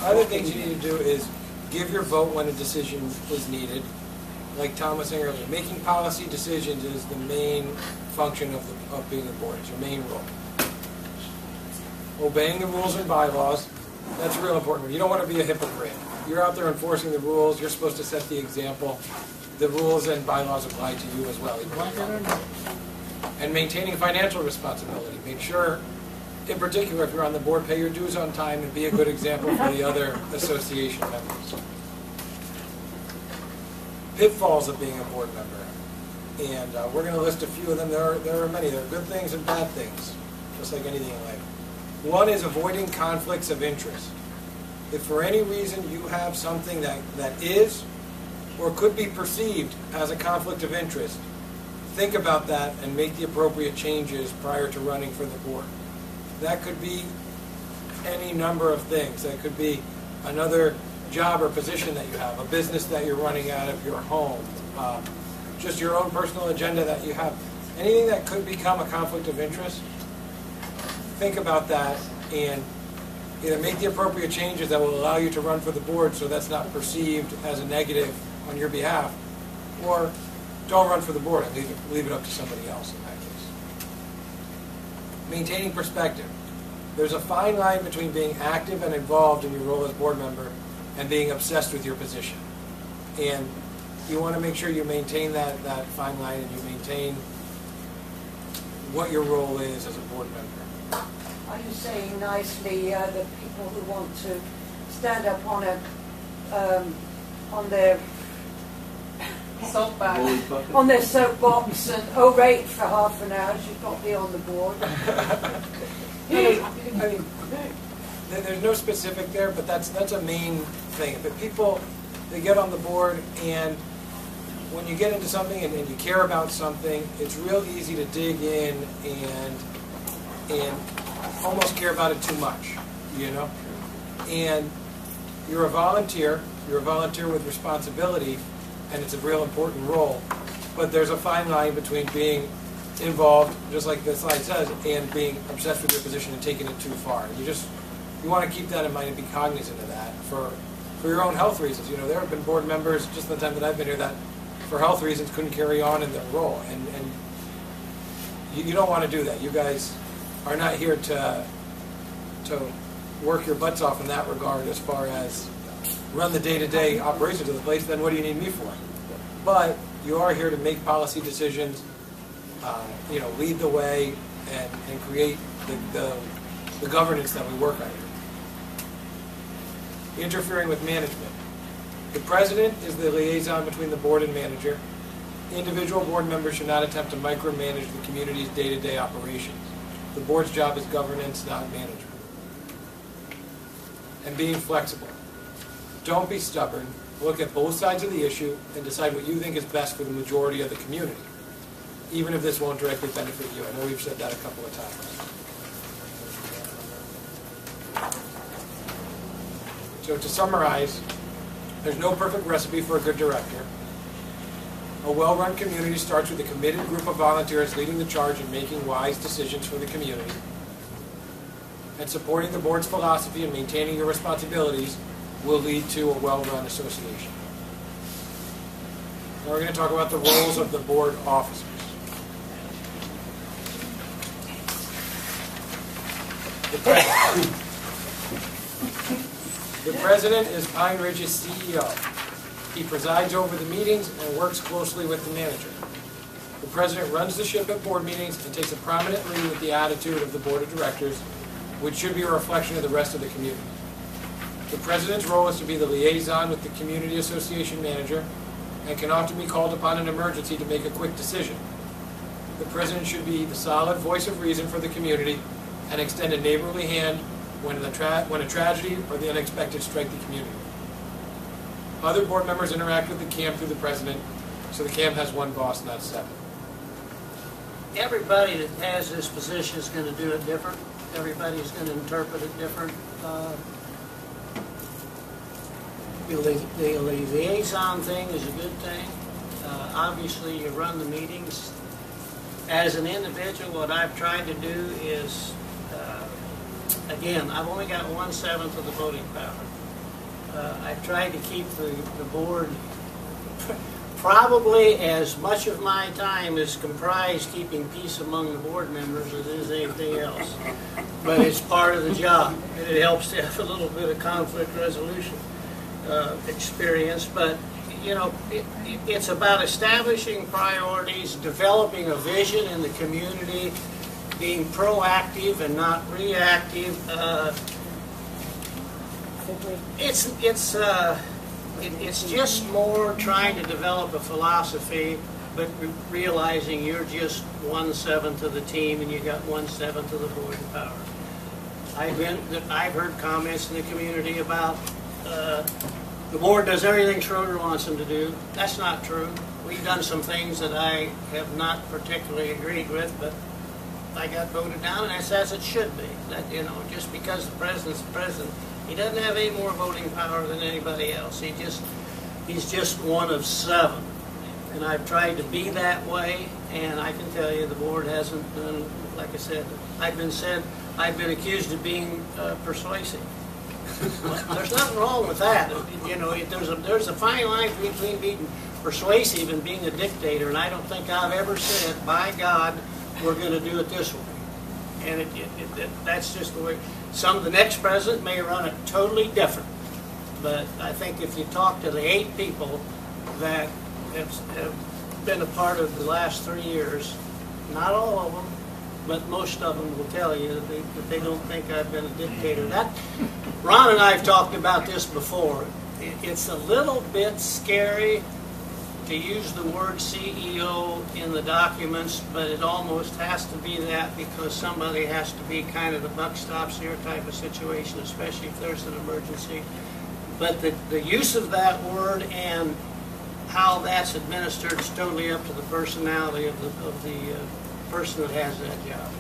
Other things you need to do is give your vote when a decision is needed. Like Tom was saying earlier, making policy decisions is the main function of being a board. It's your main role. Obeying the rules and bylaws, that's real important. You don't want to be a hypocrite. You're out there enforcing the rules. You're supposed to set the example. The rules and bylaws apply to you as well. And maintaining financial responsibility. Make sure, in particular, if you're on the board, pay your dues on time and be a good example for the other association members. Pitfalls of being a board member. And we're going to list a few of them. There are many. There are good things and bad things, just like anything in life. One is avoiding conflicts of interest. If for any reason you have something that is or could be perceived as a conflict of interest, think about that and make the appropriate changes prior to running for the board. That could be any number of things. That could be another job or position that you have, a business that you're running out of your home, just your own personal agenda that you have. Anything that could become a conflict of interest, think about that and either make the appropriate changes that will allow you to run for the board so that's not perceived as a negative on your behalf, or don't run for the board and leave it up to somebody else in that case. Maintaining perspective. There's a fine line between being active and involved in your role as board member and being obsessed with your position. And you want to make sure you maintain that fine line and you maintain what your role is as a board member. Are you saying nicely the people who want to stand up on their soapbox and orate for half an hour should not be on the board? I mean, there's no specific there, but that's a main thing. But people, they get on the board, and when you get into something and you care about something, it's real easy to dig in and almost care about it too much, you know? And you're a volunteer with responsibility, and it's a real important role, but there's a fine line between being involved, just like the slide says, and being obsessed with your position and taking it too far. You want to keep that in mind and be cognizant of that for your own health reasons. You know, there have been board members, just the time that I've been here, that for health reasons couldn't carry on in their role, and you don't want to do that. You guys are not here to work your butts off in that regard as far as run the day-to-day operations of the place. Then what do you need me for? But you are here to make policy decisions, lead the way, and create the governance that we work under. Interfering with management. The president is the liaison between the board and manager. Individual board members should not attempt to micromanage the community's day-to-day operations. The board's job is governance, not management. And being flexible. Don't be stubborn. Look at both sides of the issue and decide what you think is best for the majority of the community, even if this won't directly benefit you. I know we've said that a couple of times. So to summarize, there's no perfect recipe for a good director. A well-run community starts with a committed group of volunteers leading the charge and making wise decisions for the community. And supporting the board's philosophy and maintaining your responsibilities will lead to a well-run association. Now we're going to talk about the roles of the board officers. The president is Pine Ridge's CEO. He presides over the meetings and works closely with the manager. The president runs the ship at board meetings and takes a prominent lead with the attitude of the board of directors, which should be a reflection of the rest of the community. The president's role is to be the liaison with the community association manager and can often be called upon in an emergency to make a quick decision. The president should be the solid voice of reason for the community and extend a neighborly hand when a tragedy or the unexpected strike the community. Other board members interact with the CAM through the president, so the CAM has one boss, not 7. Everybody that has this position is going to do it different. Everybody's going to interpret it different. The liaison thing is a good thing. Obviously, you run the meetings. As an individual, what I've tried to do is, again, I've only got 1/7 of the voting power. I've tried to keep the board, probably as much of my time is comprised keeping peace among the board members as it is anything else. But it's part of the job, and it helps to have a little bit of conflict resolution experience. But, you know, it's about establishing priorities, developing a vision in the community, being proactive and not reactive. It's just more trying to develop a philosophy, but realizing you're just 1/7 of the team and you got 1/7 of the board of power. I've heard comments in the community about the board does everything Schroeder wants them to do. That's not true. We've done some things that I have not particularly agreed with, but I got voted down, and that's as it should be. That, you know, just because the president's the president, he doesn't have any more voting power than anybody else. He's just one of 7. And I've tried to be that way, and I can tell you the board hasn't done, like I said, I've been accused of being persuasive. There's nothing wrong with that. You know, there's a fine line between being persuasive and being a dictator, and I don't think I've ever said, by God, we're going to do it this way. And that's just the way. The next president may run it totally different. But I think if you talk to the 8 people that have been a part of the last 3 years, not all of them, but most of them will tell you that they don't think I've been a dictator. Ron and I have talked about this before. It's a little bit scary to use the word CEO in the documents, but it almost has to be that because somebody has to be kind of the buck stops here type of situation, especially if there's an emergency. But the use of that word and how that's administered is totally up to the personality of the person that has that job.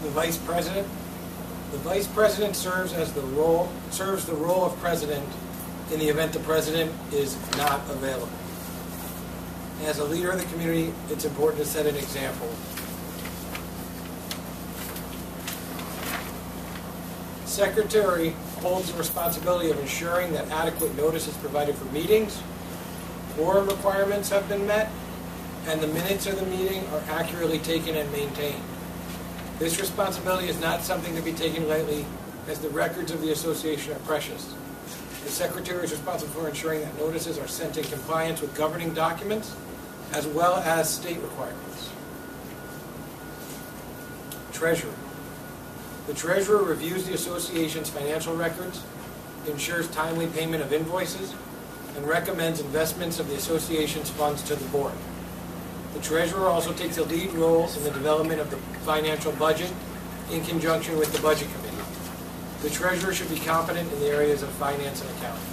The vice president. The vice president serves the role of president in the event the president is not available. As a leader of the community, it's important to set an example. Secretary holds the responsibility of ensuring that adequate notice is provided for meetings, quorum requirements have been met, and the minutes of the meeting are accurately taken and maintained. This responsibility is not something to be taken lightly, as the records of the association are precious. The secretary is responsible for ensuring that notices are sent in compliance with governing documents, as well as state requirements. Treasurer. The treasurer reviews the association's financial records, ensures timely payment of invoices, and recommends investments of the association's funds to the board. The treasurer also takes a lead role in the development of the financial budget in conjunction with the budget committee. The treasurer should be competent in the areas of finance and accounting.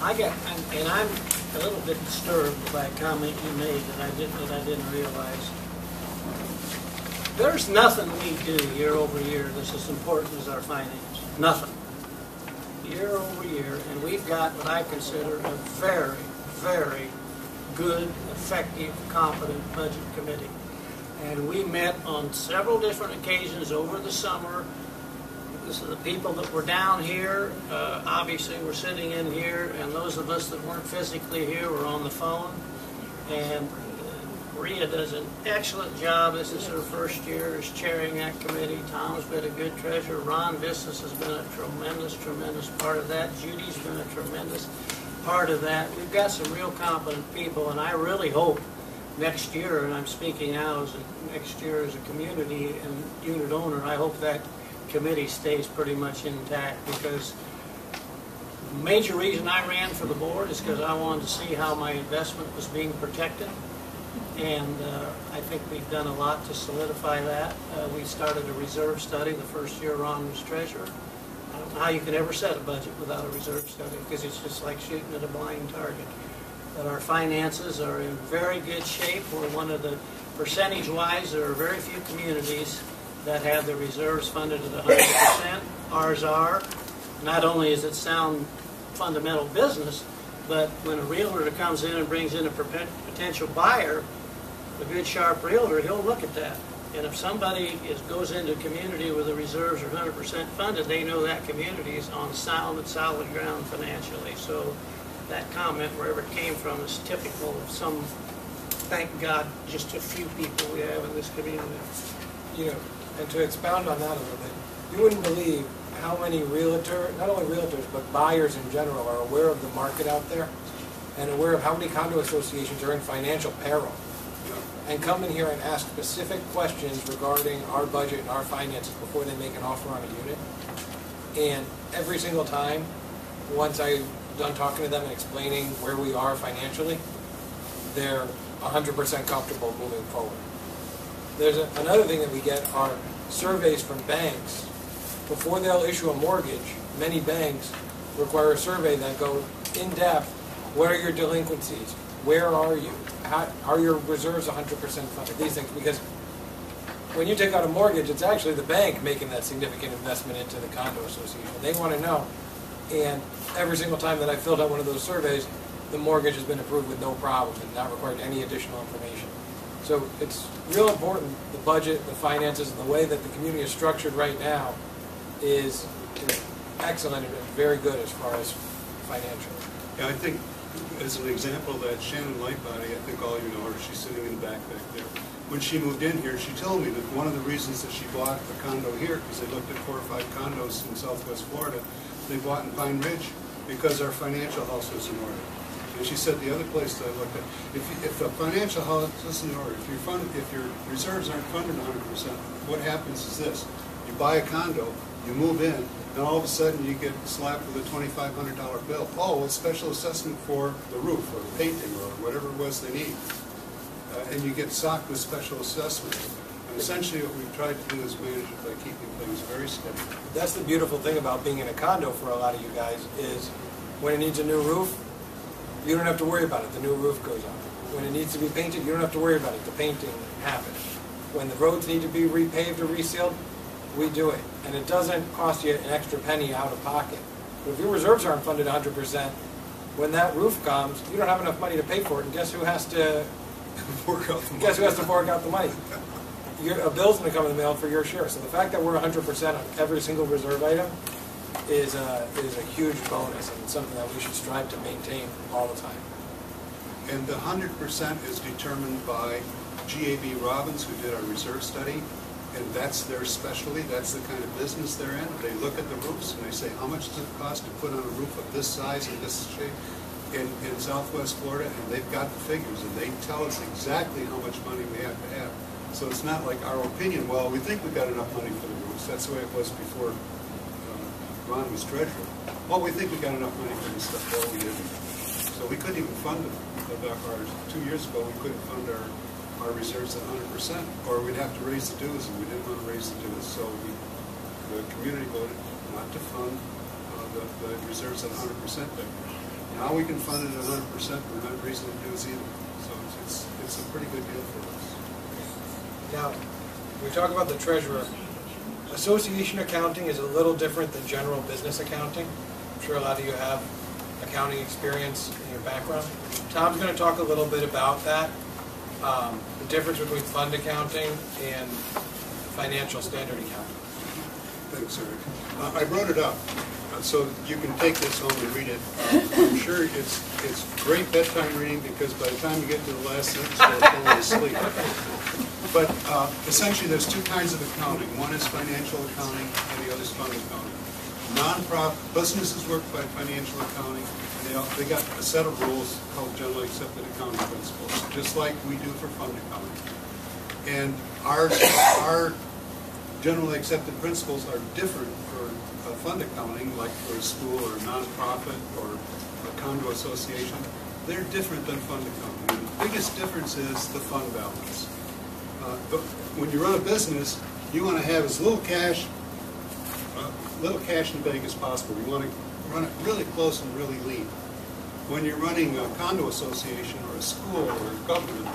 I'm a little bit disturbed by a comment you made that I didn't realize. There's nothing we do year over year that's as important as our finance. Nothing. Year over year, and we've got what I consider a very, very good, effective, competent budget committee. And we met on several different occasions over the summer. This is the people that were down here, obviously were sitting in here, and those of us that weren't physically here were on the phone. And Maria does an excellent job. This is her first year as chairing that committee. Tom's been a good treasurer. Ron Vistas has been a tremendous part of that. Judy's been a tremendous part of that. We've got some real competent people, and I really hope next year, and I'm speaking now as next year as a community and unit owner, I hope that committee stays pretty much intact, because the major reason I ran for the board is because I wanted to see how my investment was being protected, and I think we've done a lot to solidify that. We started a reserve study the first year Ron was treasurer. I don't know how you can ever set a budget without a reserve study, because it's just like shooting at a blind target. But our finances are in very good shape. We're one of the, percentage-wise, there are very few communities that have their reserves funded at 100%. Ours are. Not only is it sound fundamental business, but when a realtor comes in and brings in a potential buyer, a good sharp realtor, he'll look at that. And if somebody goes into a community where the reserves are 100% funded, they know that community is on solid ground financially. So that comment, wherever it came from, is typical of some, thank God, just a few people we have in this community. You know, and to expound on that a little bit, you wouldn't believe how many not only realtors, but buyers in general are aware of the market out there and aware of how many condo associations are in financial peril and come in here and ask specific questions regarding our budget and our finances before they make an offer on a unit. And every single time, once I'm done talking to them and explaining where we are financially, they're 100% comfortable moving forward. There's another thing that we get are surveys from banks. Before they'll issue a mortgage, many banks require a survey that goes in depth. What are your delinquencies? Where are you? Are your reserves 100% funded? These things, because when you take out a mortgage, it's actually the bank making that significant investment into the condo association. They want to know. And every single time that I filled out one of those surveys, the mortgage has been approved with no problem and not required any additional information. So it's real important, the budget, the finances, and the way that the community is structured right now is excellent and very good as far as financial. Yeah, I think, as an example, that Shannon Lightbody, I think all you know her, she's sitting in the back there. When she moved in here, she told me that one of the reasons that she bought a condo here, because they looked at 4 or 5 condos in Southwest Florida, they bought in Pine Ridge because our financial house was in order. And she said the other place that I looked at, if the financial house is in order, if your reserves aren't funded 100%, what happens is this: you buy a condo, you move in, and all of a sudden you get slapped with a $2,500 bill. Oh, it's special assessment for the roof or the painting or whatever it was they need. And you get socked with special assessment. And essentially what we've tried to do is manage it by keeping things very steady. That's the beautiful thing about being in a condo for a lot of you guys is when it needs a new roof, you don't have to worry about it. The new roof goes on. When it needs to be painted, you don't have to worry about it. The painting happens. When the roads need to be repaved or resealed, we do it. And it doesn't cost you an extra penny out of pocket. But if your reserves aren't funded 100%, when that roof comes, you don't have enough money to pay for it. And guess who has to fork out the money? Guess who has to fork out the money? A bill's going to come in the mail for your share. So the fact that we're 100% on every single reserve item is a huge bonus and something that we should strive to maintain all the time. And the 100% is determined by G.A.B. Robbins, who did our reserve study, and that's their specialty. That's the kind of business they're in. They look at the roofs and they say, how much does it cost to put on a roof of this size and this shape in Southwest Florida? And they've got the figures, and they tell us exactly how much money we have to have. So it's not like our opinion, well, we think we've got enough money for the roofs. That's the way it was before Ron was treasurer. Well, we think we got enough money for this stuff. Well, we didn't. So we couldn't even fund it. 2 years ago, we couldn't fund our reserves at 100%, or we'd have to raise the dues, and we didn't want to raise the dues. So the community voted not to fund the reserves at 100% there. Now we can fund it at 100%, we're not raising the dues either. So it's a pretty good deal for us. Now, we talk about the treasurer. Association accounting is a little different than general business accounting. I'm sure a lot of you have accounting experience in your background. Tom's going to talk a little bit about that, the difference between fund accounting and financial standard accounting. Thanks, Eric. I brought it up. so you can take this home and read it. I'm sure it's great bedtime reading because by the time you get to the last sentence, you'll fall asleep. But essentially, there's two kinds of accounting. One is financial accounting, and the other is fund accounting. Non-profit businesses work by financial accounting, and they got a set of rules called generally accepted accounting principles, just like we do for fund accounting. And our generally accepted principles are different for fund accounting, like for a school or a non-profit or a condo association. They're different than fund accounting. And the biggest difference is the fund balance. When you run a business, you want to have as little cash in the bank as possible. You want to run it really close and really lean. When you're running a condo association or a school or a government,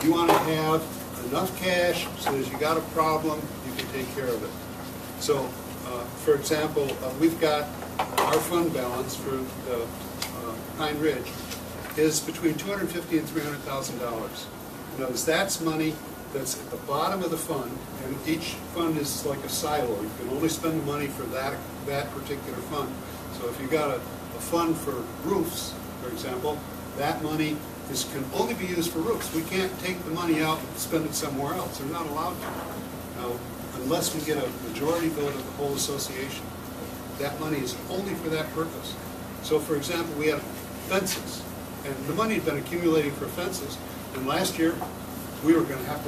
you want to have enough cash so that if you got a problem, you can take care of it. So, for example, we've got our fund balance for the Pine Ridge is between $250,000 and $300,000. Notice that's money that's at the bottom of the fund, and each fund is like a silo. You can only spend the money for that particular fund. So if you got a fund for roofs, for example, that money can only be used for roofs. We can't take the money out and spend it somewhere else. They're not allowed to. Now, unless we get a majority vote of the whole association, that money is only for that purpose. So, for example, we have fences, and the money had been accumulating for fences, and last year we were going to have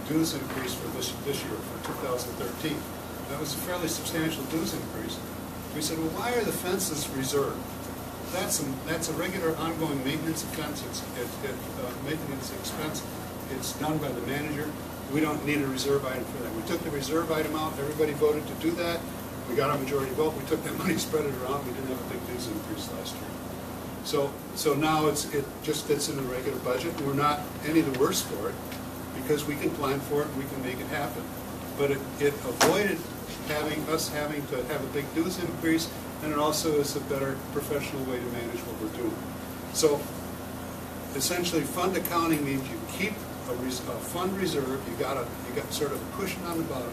dues increase for this year, for 2013. That was a fairly substantial dues increase. We said, well, why are the fences reserved? That's a regular ongoing maintenance expense. It's maintenance expense. It's done by the manager. We don't need a reserve item for that. We took the reserve item out. Everybody voted to do that. We got a majority vote. We took that money, spread it around. We didn't have a big dues increase last year. So now it just fits in the regular budget. We're not any the worse for it because we can plan for it and we can make it happen. But it avoided us having to have a big dues increase, and it also is a better professional way to manage what we're doing. So essentially, fund accounting means you keep a fund reserve. You got sort of a cushion on the bottom.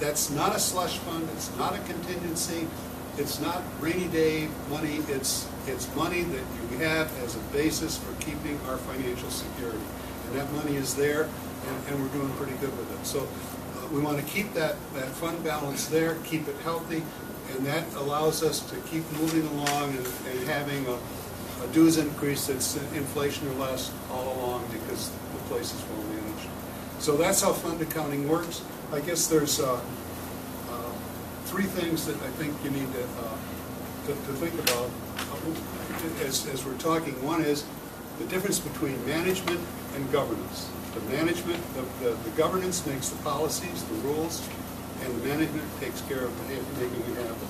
That's not a slush fund. It's not a contingency. It's not rainy day money. It's money that you have as a basis for keeping our financial security. And that money is there, and we're doing pretty good with it. So we want to keep that fund balance there, keep it healthy, and that allows us to keep moving along and having a dues increase that's inflation or less all along because the place is well managed. So that's how fund accounting works. I guess there's three things that I think you need to think about as we're talking. One is the difference between management and governance. The management, the governance makes the policies, the rules, and the management takes care of making it happen.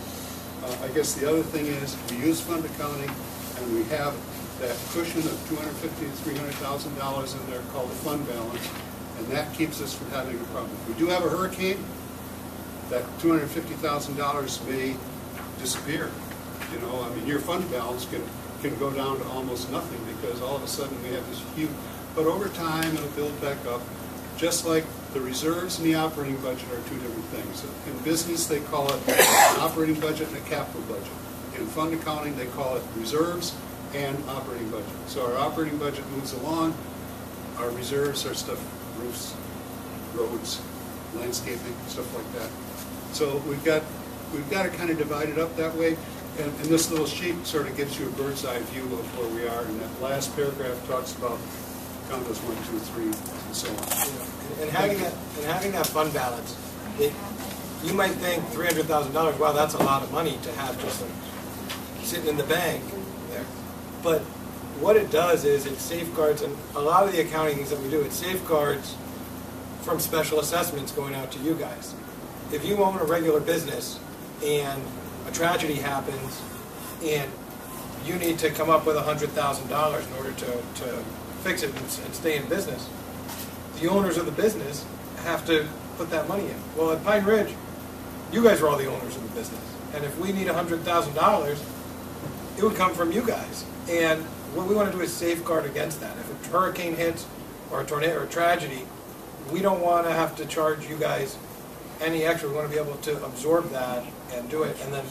I guess the other thing is we use fund accounting, and we have that cushion of $250,000 to $300,000 in there called the fund balance, and that keeps us from having a problem. If we do have a hurricane, that $250,000 may disappear. You know, I mean, your fund balance can go down to almost nothing because all of a sudden we have this huge. But over time, it'll build back up, just like the reserves and the operating budget are two different things. In business, they call it an operating budget and a capital budget. In fund accounting, they call it reserves and operating budget. So our operating budget moves along. Our reserves are stuff, roofs, roads, landscaping, stuff like that. So we've got to kind of divide it up that way. And this little sheet sort of gives you a bird's eye view of where we are. And that last paragraph talks about condos 1, 2, 3, and so on. And having that fund balance, you might think $300,000. Wow, that's a lot of money to have just sitting in the bank there. But what it does is it safeguards, and a lot of the accounting things that we do, it safeguards from special assessments going out to you guys. If you own a regular business and a tragedy happens and you need to come up with $100,000 in order to fix it and stay in business, the owners of the business have to put that money in. Well, at Pine Ridge, you guys are all the owners of the business. And if we need $100,000, it would come from you guys. And what we want to do is safeguard against that. If a hurricane hits or a tornado or a tragedy, we don't want to have to charge you guys any extra. We want to be able to absorb that and do it. And then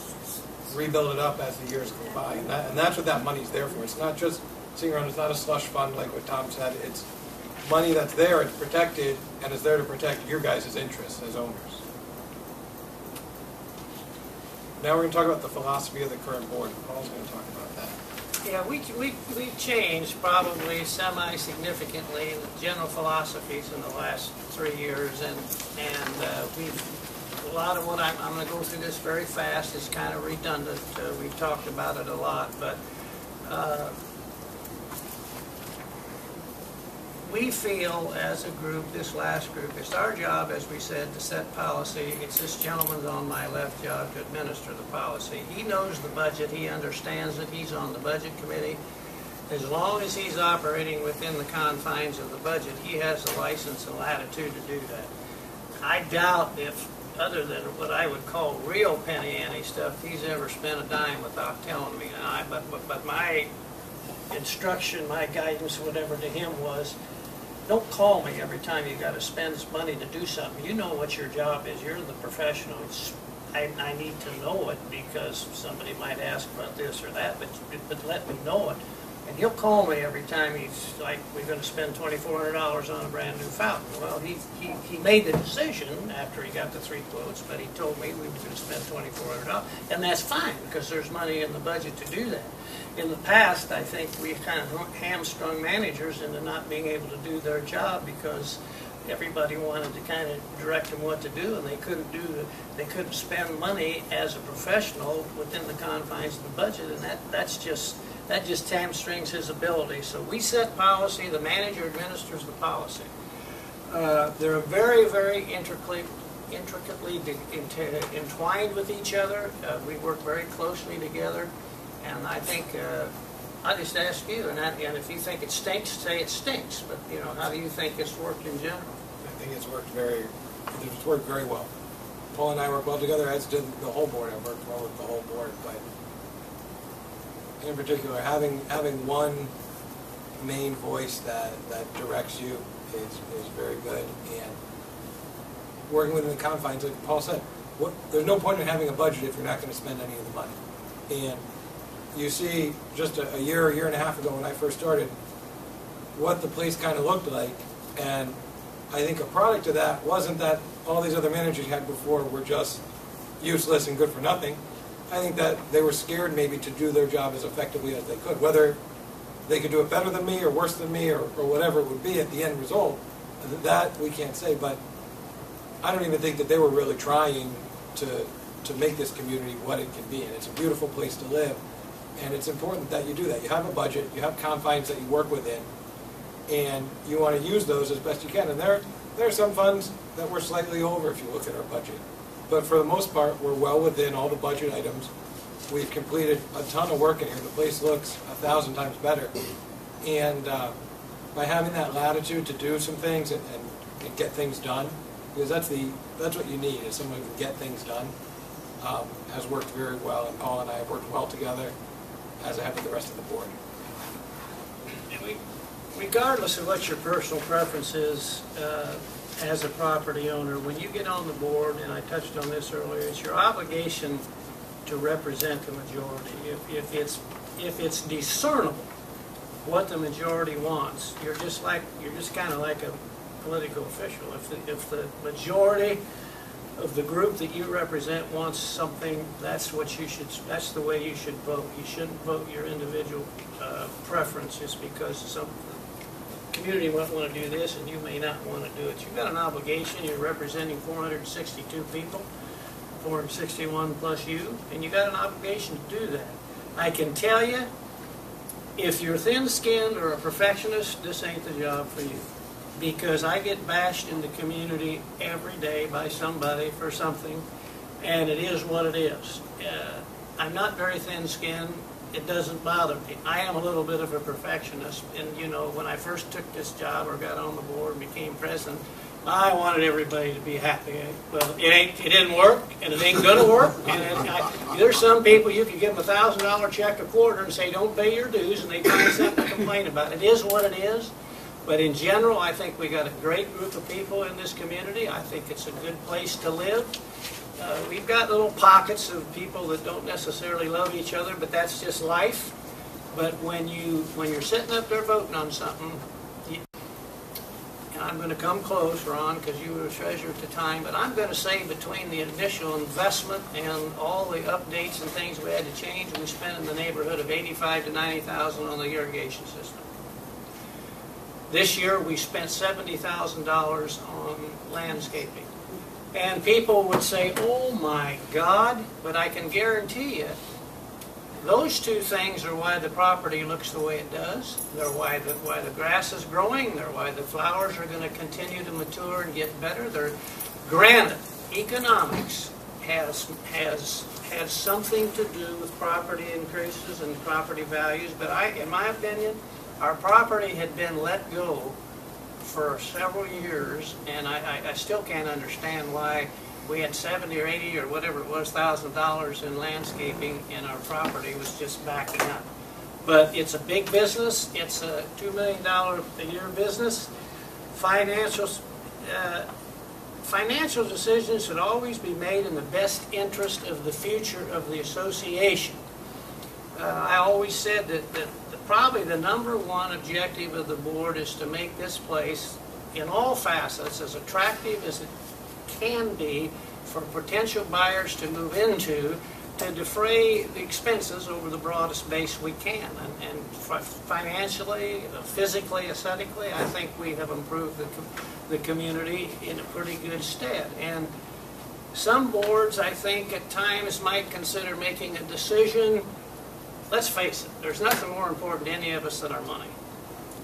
rebuild it up as the years go by. And that's what that money's there for. It's not just sitting around, it's not a slush fund like what Tom said. It's money that's there, it's protected, and it's there to protect your guys' interests as owners. Now we're going to talk about the philosophy of the current board. Paul's going to talk about that. Yeah, we've changed probably semi-significantly in the general philosophies in the last 3 years, and a lot of what I'm going to go through this very fast is kind of redundant. We've talked about it a lot, but we feel as a group, this last group, it's our job, as we said, to set policy. It's this gentleman's on my left job to administer the policy. He knows the budget. He understands it. He's on the budget committee. As long as he's operating within the confines of the budget, he has the license and latitude to do that. I doubt if, other than what I would call real penny ante stuff, he's ever spent a dime without telling me. But my instruction, my guidance, whatever to him was, don't call me every time you got to spend money to do something. You know what your job is. You're the professional. I need to know it because somebody might ask about this or that, but let me know it. And he'll call me every time he's like, we're going to spend $2,400 on a brand new fountain. Well, he made the decision after he got the 3 quotes, but he told me we were going to spend $2,400, and that's fine because there's money in the budget to do that. In the past, I think we kind of hamstrung managers into not being able to do their job because everybody wanted to kind of direct them what to do, and they couldn't spend money as a professional within the confines of the budget, and that just hamstrings his ability. So we set policy. The manager administers the policy. They're very, very intricately entwined with each other. We work very closely together. And I think, I just ask you, and if you think it stinks, say it stinks. But, you know, how do you think it's worked in general? I think it's worked very well. Paul and I work well together, as did the whole board. I worked well with the whole board, but in particular, having one main voice that directs you is very good. And working within the confines, like Paul said, there's no point in having a budget if you're not going to spend any of the money. And you see, just a year and a half ago when I first started, what the place kind of looked like, and I think a product of that wasn't that all these other managers you had before were just useless and good for nothing. I think that they were scared maybe to do their job as effectively as they could. Whether they could do it better than me or worse than me or whatever it would be at the end result, that we can't say, but I don't even think that they were really trying to make this community what it can be. And it's a beautiful place to live. And it's important that you do that. You have a budget, you have confines that you work within, and you want to use those as best you can. And there are some funds that we're slightly over if you look at our budget. But for the most part, we're well within all the budget items. We've completed a ton of work in here. The place looks 1,000 times better. And by having that latitude to do some things and get things done, because that's what you need, is someone who can get things done, has worked very well. And Paul and I have worked well together, as I have with the rest of the board. Regardless of what your personal preference is as a property owner, when you get on the board, and I touched on this earlier, it's your obligation to represent the majority. If it's discernible what the majority wants, you're just kind of like a political official. If the majority of the group that you represent wants something, that's the way you should vote. You shouldn't vote your individual preference just because some community might want to do this and you may not want to do it. You've got an obligation. You're representing 462 people, 461 plus you, and you got an obligation to do that. I can tell you, if you're thin-skinned or a perfectionist, this ain't the job for you. Because I get bashed in the community every day by somebody for something, and it is what it is. I'm not very thin-skinned. It doesn't bother me. I am a little bit of a perfectionist, and you know, when I first took this job or got on the board and became president, I wanted everybody to be happy. Well, it didn't work, and it ain't gonna work. And there's some people you can give them $1,000 check a quarter and say don't pay your dues, and they find something to complain about. It is what it is. But in general, I think we got a great group of people in this community. I think it's a good place to live. We've got little pockets of people that don't necessarily love each other, but that's just life. But when you're sitting up there voting on something, and I'm going to come close, Ron, because you were a treasurer at the time, but I'm going to say between the initial investment and all the updates and things we had to change, we spent in the neighborhood of $85,000 to $90,000 on the irrigation system. This year we spent $70,000 on landscaping. And people would say, oh my God, but I can guarantee you, those two things are why the property looks the way it does. They're why the grass is growing. They're why the flowers are going to continue to mature and get better. Granted, economics has something to do with property increases and property values, but in my opinion, our property had been let go for several years, and I still can't understand why we had 70 or 80 or whatever it was $1,000 in landscaping, and our property was just backing up. But it's a big business. It's a $2 million a year business. Financial decisions should always be made in the best interest of the future of the association. I always said that probably the #1 objective of the board is to make this place, in all facets, as attractive as it can be for potential buyers to move into, to defray the expenses over the broadest base we can. And financially, physically, aesthetically, I think we have improved the community in a pretty good stead. And some boards, I think, at times might consider making a decision. Let's face it, there's nothing more important to any of us than our money.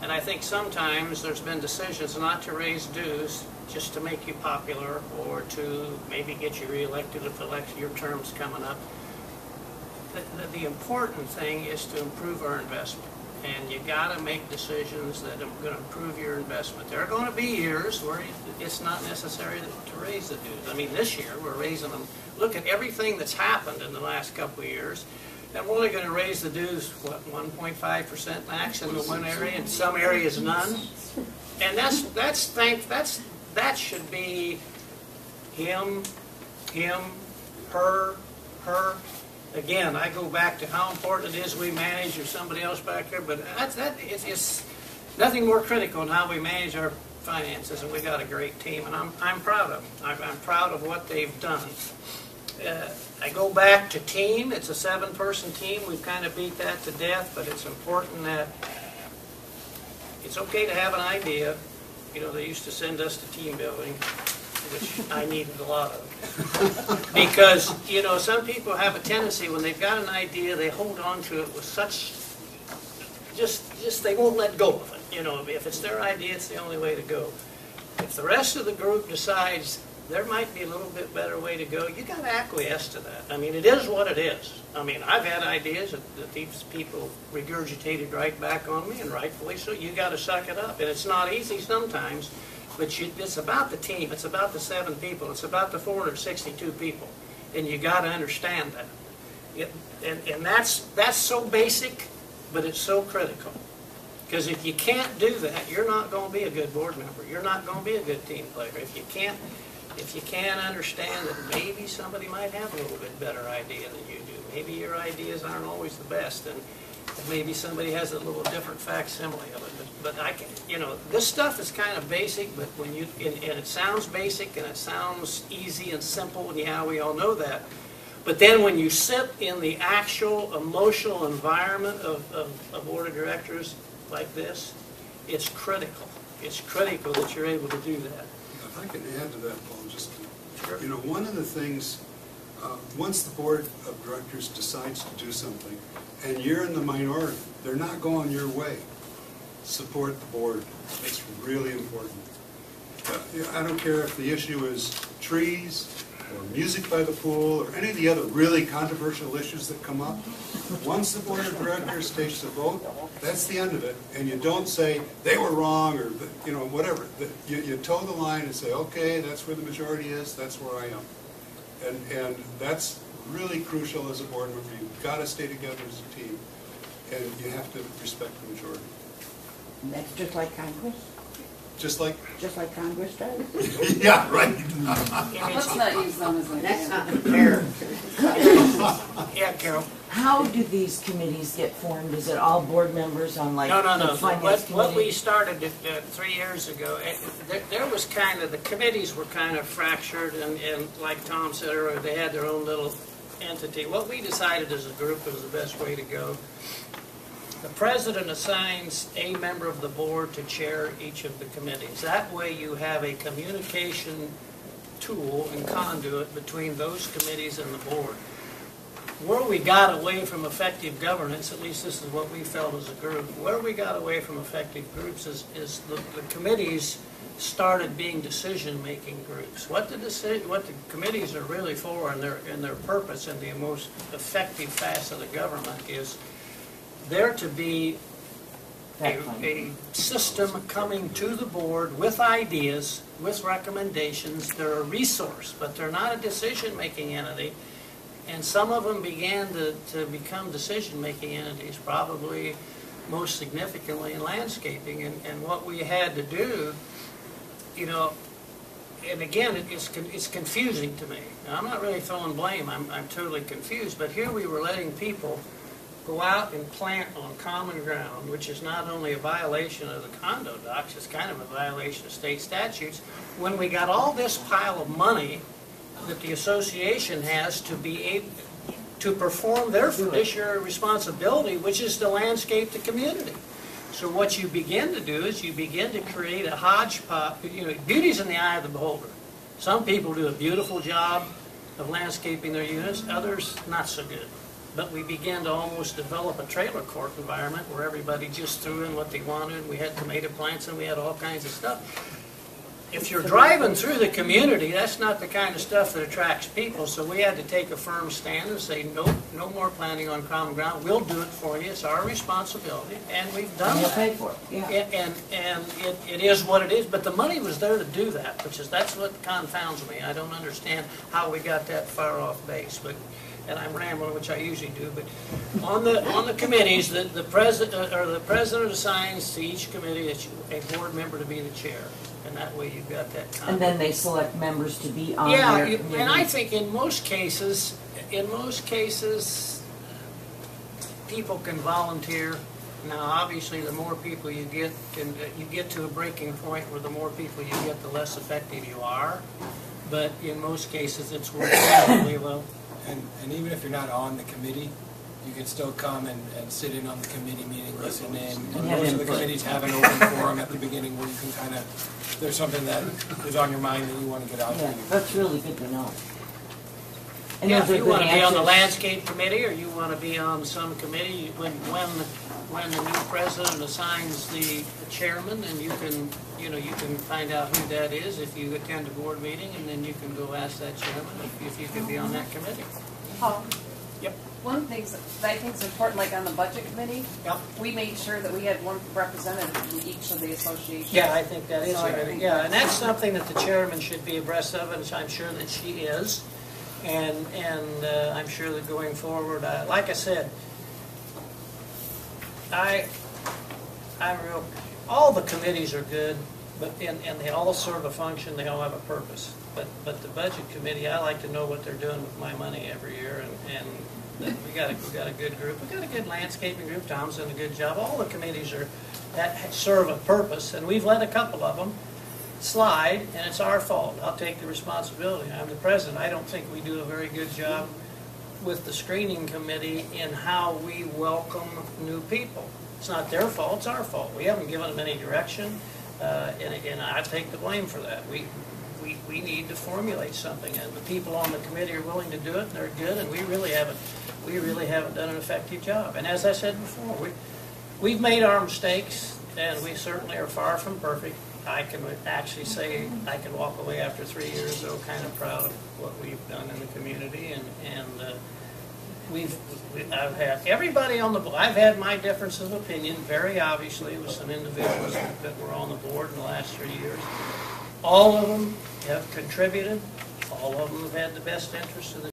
And I think sometimes there's been decisions not to raise dues just to make you popular or to maybe get you reelected if your term's coming up. The important thing is to improve our investment. And you got to make decisions that are going to improve your investment. There are going to be years where it's not necessary to raise the dues. I mean, this year we're raising them. Look at everything that's happened in the last couple of years. And we're only going to raise the dues, what, 1.5% max in the one area, in some areas none. And that should be him, her. Again, I go back to how important it is we manage, or somebody else back there, but it's nothing more critical than how we manage our finances, and we got a great team, and I'm proud of them. I'm proud of what they've done. I go back to team. It's a 7-person team. We've kind of beat that to death, but it's important that it's okay to have an idea. You know, they used to send us to team building, which I needed a lot of. Because, you know, some people have a tendency when they've got an idea, they hold on to it with such, just they won't let go of it. You know, if it's their idea, it's the only way to go. If the rest of the group decides there might be a little bit better way to go, you got to acquiesce to that. I mean, it is what it is. I mean, I've had ideas that these people regurgitated right back on me, and rightfully so. You got to suck it up, and it's not easy sometimes. But it's about the team. It's about the 7 people. It's about the 462 people, and you got to understand that. And that's so basic, but it's so critical. Because if you can't do that, you're not going to be a good board member. You're not going to be a good team player. If you can't understand that maybe somebody might have a little bit better idea than you do. Maybe your ideas aren't always the best, and maybe somebody has a little different facsimile of it. But I can, you know, this stuff is kind of basic, but when you, and it sounds basic and it sounds easy and simple, and yeah, we all know that. But then when you sit in the actual emotional environment of a board of directors like this, it's critical. It's critical that you're able to do that. If I can add to that, Paul, you know, one of the things, once the board of directors decides to do something, and you're in the minority, they're not going your way. Support the board. It's really important. I don't care if the issue is trees, or music by the pool, or any of the other really controversial issues that come up. Once the board of directors takes the vote, that's the end of it. And you don't say, they were wrong, or, you know, whatever. You toe the line and say, okay, that's where the majority is, that's where I am. And that's really crucial as a board member. You've got to stay together as a team, and you have to respect the majority. And that's just like Congress. Just like, Just like Congress does? yeah, right. Let's not use them as an That's example. not fair. Yeah, Carol? How do these committees get formed? Is it all board members on like No. the finance What we committee? started 3 years ago, there was kind of, the committees were kind of fractured, and like Tom said earlier, they had their own little entity. What we decided as a group was the best way to go. The president assigns a member of the board to chair each of the committees. That way you have a communication tool and conduit between those committees and the board. Where we got away from effective governance, at least this is what we felt as a group, where we got away from effective groups is the committees started being decision-making groups. What the committees are really for, and their purpose and the most effective facet of government is they're to be a system coming to the board with ideas, with recommendations. They're a resource, but they're not a decision-making entity. And some of them began to become decision-making entities, probably most significantly in landscaping. And what we had to do, you know, and again, it's confusing to me. Now, I'm not really throwing blame. I'm totally confused. But here we were letting people go out and plant on common ground, which is not only a violation of the condo docs, it's kind of a violation of state statutes, when we got all this pile of money that the association has to be able to perform their fiduciary responsibility, which is to landscape the community. So what you begin to do is you begin to create a hodgepodge. You know, beauty's in the eye of the beholder. Some people do a beautiful job of landscaping their units, others not so good. But we began to almost develop a trailer court environment where everybody just threw in what they wanted. We had tomato plants and we had all kinds of stuff. If you're driving through the community, that's not the kind of stuff that attracts people. So we had to take a firm stand and say, nope, no more planting on common ground. We'll do it for you. It's our responsibility, and we've done And we'll that. pay for it, yeah. And it is what it is. But the money was there to do that, that's what confounds me. I don't understand how we got that far off base. But and I'm rambling, which I usually do. But on the committees, the president assigns to each committee a board member to be the chair. And that way you've got that conduit. And then they select members to be on Yeah, their committee. and I think in most cases, people can volunteer. Now, obviously, the more people you get to a breaking point where the more people you get, the less effective you are. But in most cases, it's worked really well. And even if you're not on the committee, you can still come and sit in on the committee meeting, listen in. And have most of the input. committees have an open forum at the beginning where you can kind of, there's something that is on your mind that you want to get out Yeah, to. that's really good to know. And Yeah, those if are you good want to be on the answers. landscape committee, or you want to be on some committee, when the new president assigns the chairman, and you can find out who that is if you attend a board meeting, and then you can go ask that chairman if you could be on that committee. Paul, Yep. one of the things that I think is important, like on the budget committee, Yep. we made sure that we had one representative from each of the associations. Yeah, I think that is So I good. think Yeah, and that's something that the chairman should be abreast of, and I'm sure that she is. And I'm sure that going forward, like I said, all the committees are good, but and they all serve a function. They all have a purpose. But the budget committee, I like to know what they're doing with my money every year, and we got a good group. We got a good landscaping group. Tom's done a good job. All the committees that serve a purpose, and we've let a couple of them slide, and it's our fault. I'll take the responsibility. I'm the president. I don't think we do a very good job with the screening committee in how we welcome new people. It's not their fault, it's our fault. We haven't given them any direction, and I take the blame for that. We need to formulate something, and the people on the committee are willing to do it, and they're good, and we really haven't done an effective job. And as I said before, we've made our mistakes, and we certainly are far from perfect. I can actually say I can walk away after 3 years, though, kind of proud of what we've done in the community, and I've had everybody on the board. I've had my differences of opinion, very obviously, with some individuals that were on the board in the last 3 years. All of them have contributed. All of them have had the best interest of the